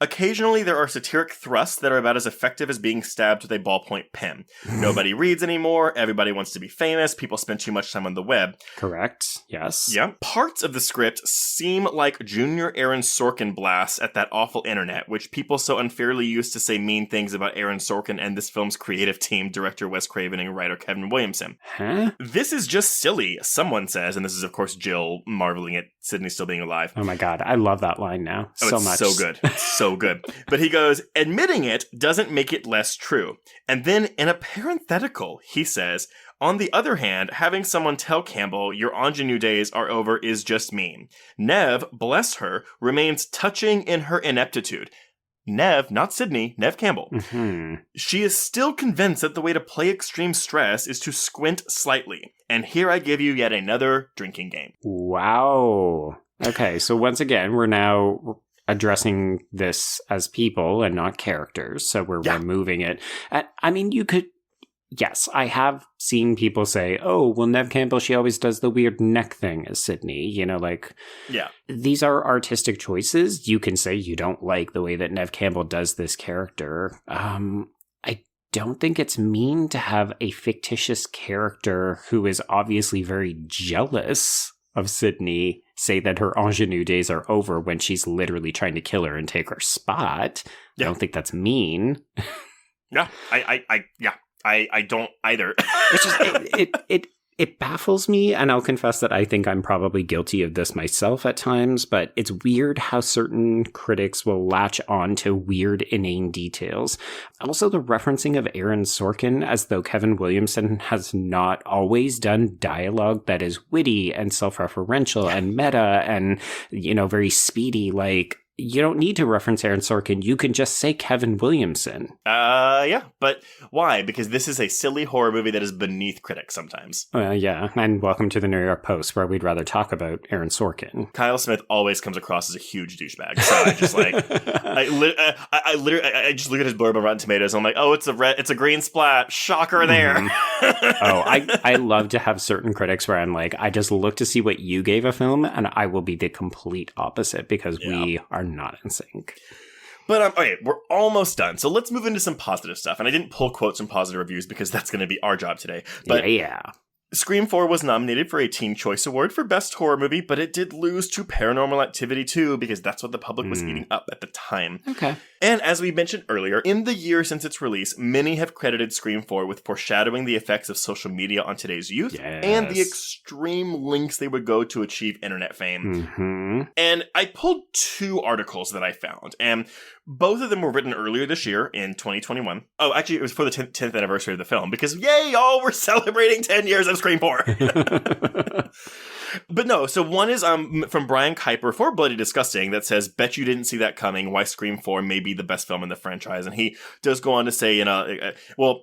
occasionally there are satiric thrusts that are about as effective as being stabbed with a ballpoint pen. Nobody reads anymore. Everybody wants to be famous. People spend too much time on the web. Correct. Yes. Yeah. Parts of the script seem like Junior Aaron Sorkin blasts at that awful internet, which people so unfairly used to say mean things about Aaron Sorkin and this film's creative team, director Wes Craven and writer Kevin Williamson. Huh? This is just silly, someone says, and this is, of course, Jill marveling at Sidney still being alive. Oh my God, I love that line now so much. So good. It's so good. But he goes, admitting it doesn't make it less true. And then in a parenthetical, he says, on the other hand, having someone tell Campbell your ingenue days are over is just mean. Nev, bless her, remains touching in her ineptitude. Nev, not Sidney, Nev Campbell. She is still convinced that the way to play extreme stress is to squint slightly. And here I give you yet another drinking game. Wow. Okay, so once again, we're now addressing this as people and not characters. So we're removing it. I mean, you could... Yes, I have seen people say, oh, well, Nev Campbell, she always does the weird neck thing as Sidney. You know, like, these are artistic choices. You can say you don't like the way that Nev Campbell does this character. I don't think it's mean to have a fictitious character who is obviously very jealous of Sidney say that her ingenue days are over when she's literally trying to kill her and take her spot. I don't think that's mean. I don't either. It's just it baffles me, and I'll confess that I think I'm probably guilty of this myself at times, but it's weird how certain critics will latch on to weird, inane details. Also, the referencing of Aaron Sorkin as though Kevin Williamson has not always done dialogue that is witty and self-referential and meta and, you know, very speedy, like... You don't need to reference Aaron Sorkin. You can just say Kevin Williamson. Yeah, but why? Because this is a silly horror movie that is beneath critics sometimes. Yeah, and welcome to the New York Post, where we'd rather talk about Aaron Sorkin. Kyle Smith always comes across as a huge douchebag. So I just like, I just look at his blurb on Rotten Tomatoes. And I'm like, oh, it's a green splat. Shocker there. I love to have certain critics where I'm like, I just look to see what you gave a film, and I will be the complete opposite because we are not in sync. But okay, we're almost done. So let's move into some positive stuff. And I didn't pull quotes from positive reviews because that's going to be our job today. But yeah. Scream 4 was nominated for a Teen Choice Award for Best Horror Movie, but it did lose to Paranormal Activity 2 because that's what the public was eating up at the time. Okay. And as we mentioned earlier, in the year since its release, many have credited Scream 4 with foreshadowing the effects of social media on today's youth and the extreme lengths they would go to achieve internet fame. Mm-hmm. And I pulled 2 articles that I found, and both of them were written earlier this year in 2021. Oh, actually, it was for the 10th anniversary of the film because, yay, y'all, we're celebrating 10 years of Scream 4. But no, so one is from Brian Kuiper for Bloody Disgusting that says, bet you didn't see that coming, why Scream 4 may be the best film in the franchise. And he does go on to say,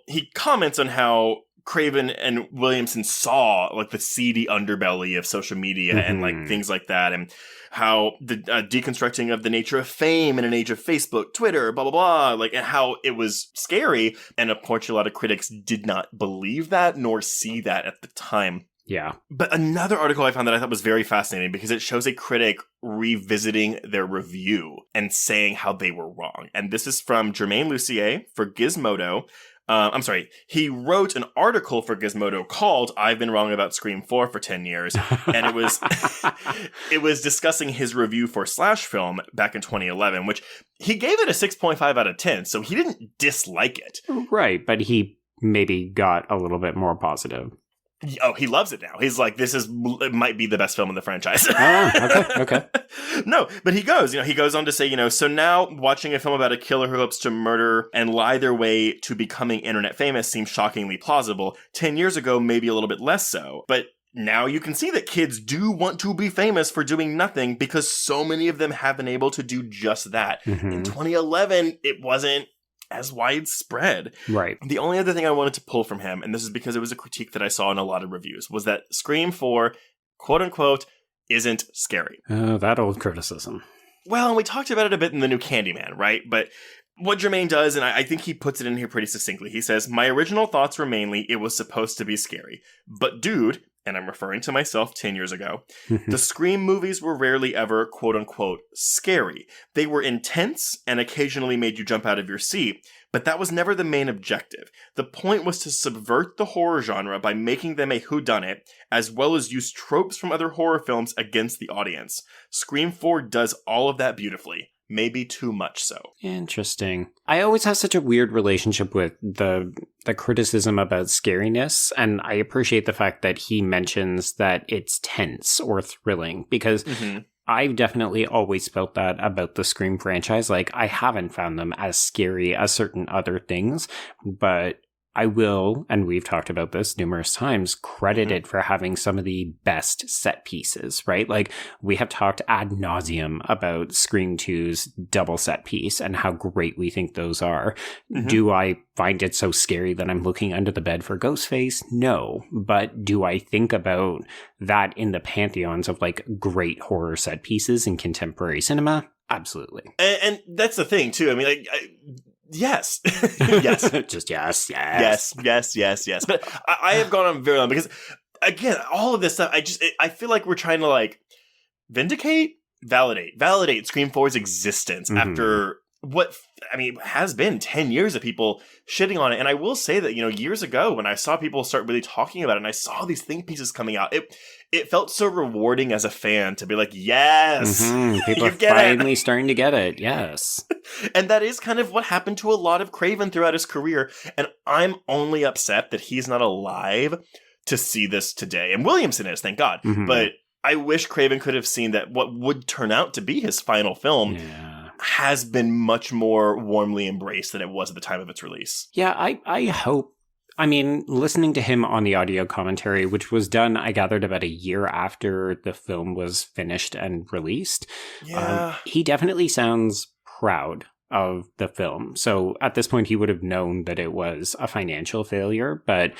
he comments on how Craven and Williamson saw like the seedy underbelly of social media and like things like that, and how the deconstructing of the nature of fame in an age of Facebook, Twitter, blah, blah, blah, like, and how it was scary. And unfortunately, a lot of critics did not believe that nor see that at the time. Yeah. But another article I found that I thought was very fascinating because it shows a critic revisiting their review and saying how they were wrong. And this is from Jermaine Lucier for Gizmodo. He wrote an article for Gizmodo called I've Been Wrong About Scream 4 for 10 years. And it was it was discussing his review for Slash Film back in 2011, which he gave it a 6.5 out of 10. So he didn't dislike it. Right. But he maybe got a little bit more positive. Oh, he loves it now. He's like, it might be the best film in the franchise. Okay. No, but he goes on to say, so now watching a film about a killer who hopes to murder and lie their way to becoming internet famous seems shockingly plausible. 10 years ago, maybe a little bit less so. But now you can see that kids do want to be famous for doing nothing because so many of them have been able to do just that. In 2011, it wasn't as widespread. Right. The only other thing I wanted to pull from him, and this is because it was a critique that I saw in a lot of reviews, was that Scream 4, quote unquote, isn't scary. Oh, that old criticism. Well, and we talked about it a bit in the new Candyman, right? But what Jermaine does, and I think he puts it in here pretty succinctly, he says, my original thoughts were mainly it was supposed to be scary. But dude, and I'm referring to myself 10 years ago, the Scream movies were rarely ever, quote-unquote, scary. They were intense and occasionally made you jump out of your seat, but that was never the main objective. The point was to subvert the horror genre by making them a whodunit, as well as use tropes from other horror films against the audience. Scream 4 does all of that beautifully. Maybe too much so. Interesting. I always have such a weird relationship with the criticism about scariness, and I appreciate the fact that he mentions that it's tense or thrilling, because I've definitely always felt that about the Scream franchise. Like, I haven't found them as scary as certain other things, but I will, and we've talked about this numerous times, credit it for having some of the best set pieces, right? Like, we have talked ad nauseum about Scream 2's double set piece and how great we think those are. Do I find it so scary that I'm looking under the bed for Ghostface? No. But do I think about that in the pantheons of like great horror set pieces in contemporary cinema? Absolutely. And that's the thing too. I mean, yes. Yes. Just yes. But I have gone on very long because, again, all of this stuff, I feel like we're trying to like validate Scream 4's existence after what, has been 10 years of people shitting on it. And I will say that, years ago when I saw people start really talking about it and I saw these think pieces coming out, it felt so rewarding as a fan to be like, yes, people are finally starting to get it. Yes. And that is kind of what happened to a lot of Craven throughout his career. And I'm only upset that he's not alive to see this today. And Williamson is, thank God. But I wish Craven could have seen that what would turn out to be his final film has been much more warmly embraced than it was at the time of its release. Yeah, I hope. Listening to him on the audio commentary, which was done, I gathered, about a year after the film was finished and released, he definitely sounds proud of the film. So at this point, he would have known that it was a financial failure, but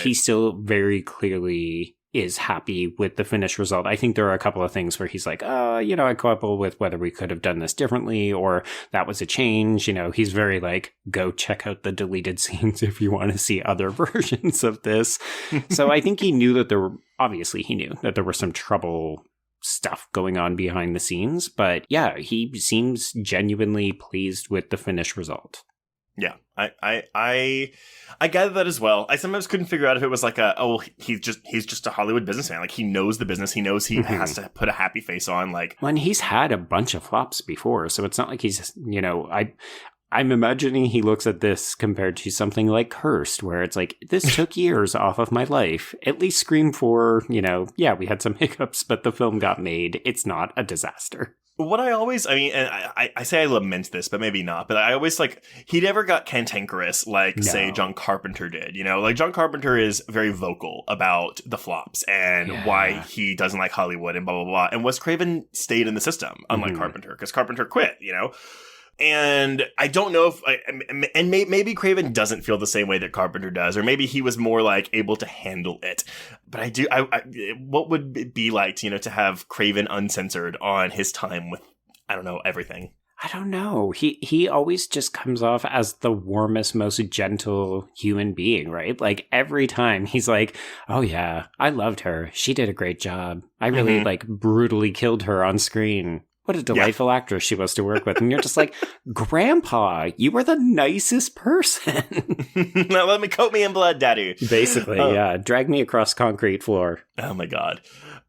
he still very clearly is happy with the finished result. I think there are a couple of things where he's like, I couple with whether we could have done this differently or that was a change. He's very like, go check out the deleted scenes if you want to see other versions of this. So I think he knew that he knew that there were some trouble stuff going on behind the scenes. But yeah, he seems genuinely pleased with the finished result. Yeah, I gather that as well. I sometimes couldn't figure out if it was like he's just a Hollywood businessman. Like, he knows the business. He knows he has to put a happy face on. Like, when he's had a bunch of flops before, so it's not like he's, I'm imagining he looks at this compared to something like Cursed, where it's like, this took years off of my life. At least Scream 4, yeah, we had some hiccups, but the film got made. It's not a disaster. What I always, and I say I lament this, but maybe not, but I always, he never got cantankerous say, John Carpenter did, Like, John Carpenter is very vocal about the flops and why he doesn't like Hollywood and blah, blah, blah. And Wes Craven stayed in the system, unlike Carpenter, because Carpenter quit, And I don't know if, and maybe Craven doesn't feel the same way that Carpenter does, or maybe he was more able to handle it. But what would it be like, to have Craven uncensored on his time with, I don't know, everything? I don't know. He always just comes off as the warmest, most gentle human being, right? Like, every time he's like, oh yeah, I loved her. She did a great job. I really brutally killed her on screen. What a delightful actress she was to work with. And you're just like, Grandpa, you were the nicest person. Now let me coat me in blood, Daddy. Basically, yeah. Drag me across concrete floor. Oh my God.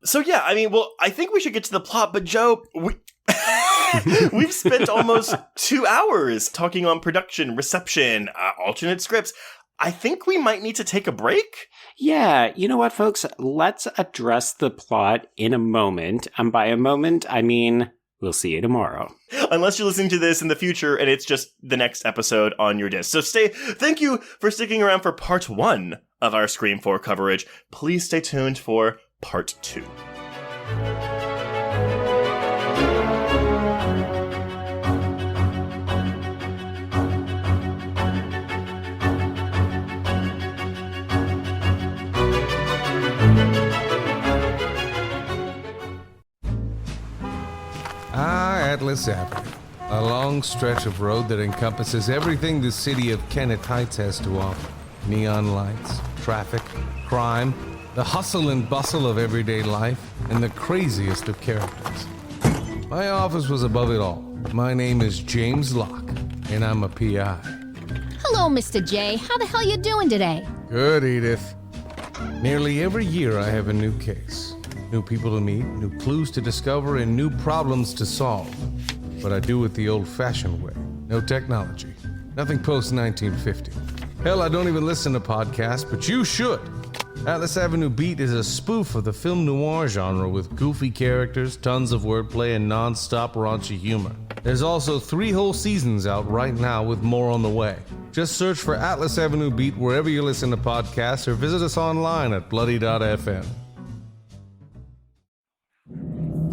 So yeah, I think we should get to the plot, but Joe, we've spent almost 2 hours talking on production, reception, alternate scripts. I think we might need to take a break. Yeah, you know what, folks? Let's address the plot in a moment. And by a moment, I mean, we'll see you tomorrow. Unless you're listening to this in the future and it's just the next episode on your disc. So thank you for sticking around for part 1 of our Scream 4 coverage. Please stay tuned for part 2. Atlas Avenue, a long stretch of road that encompasses everything the city of Kennett Heights has to offer. Neon lights, traffic, crime, the hustle and bustle of everyday life, and the craziest of characters. My office was above it all. My name is James Locke, and I'm a PI. Hello, Mr. J. How the hell you doing today? Good, Edith. Nearly every year I have a new case. New people to meet, new clues to discover, and new problems to solve. But I do it the old-fashioned way. No technology. Nothing post-1950. Hell, I don't even listen to podcasts, but you should. Atlas Avenue Beat is a spoof of the film noir genre with goofy characters, tons of wordplay, and non-stop raunchy humor. There's also 3 whole seasons out right now with more on the way. Just search for Atlas Avenue Beat wherever you listen to podcasts or visit us online at bloody.fm.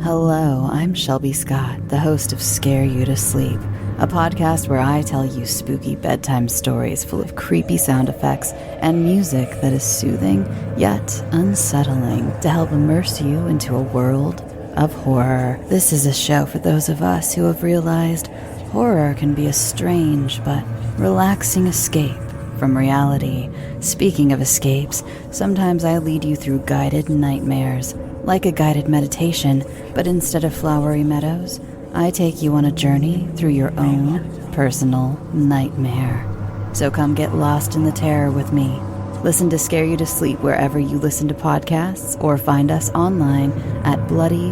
Hello, I'm Shelby Scott, the host of Scare You to Sleep, a podcast where I tell you spooky bedtime stories full of creepy sound effects and music that is soothing yet unsettling to help immerse you into a world of horror. This is a show for those of us who have realized horror can be a strange but relaxing escape from reality. Speaking of escapes, sometimes I lead you through guided nightmares, like a guided meditation, but instead of flowery meadows, I take you on a journey through your own personal nightmare. So come get lost in the terror with me. Listen to Scare You to Sleep wherever you listen to podcasts, or find us online at bloody.fm.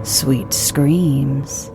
Sweet screams.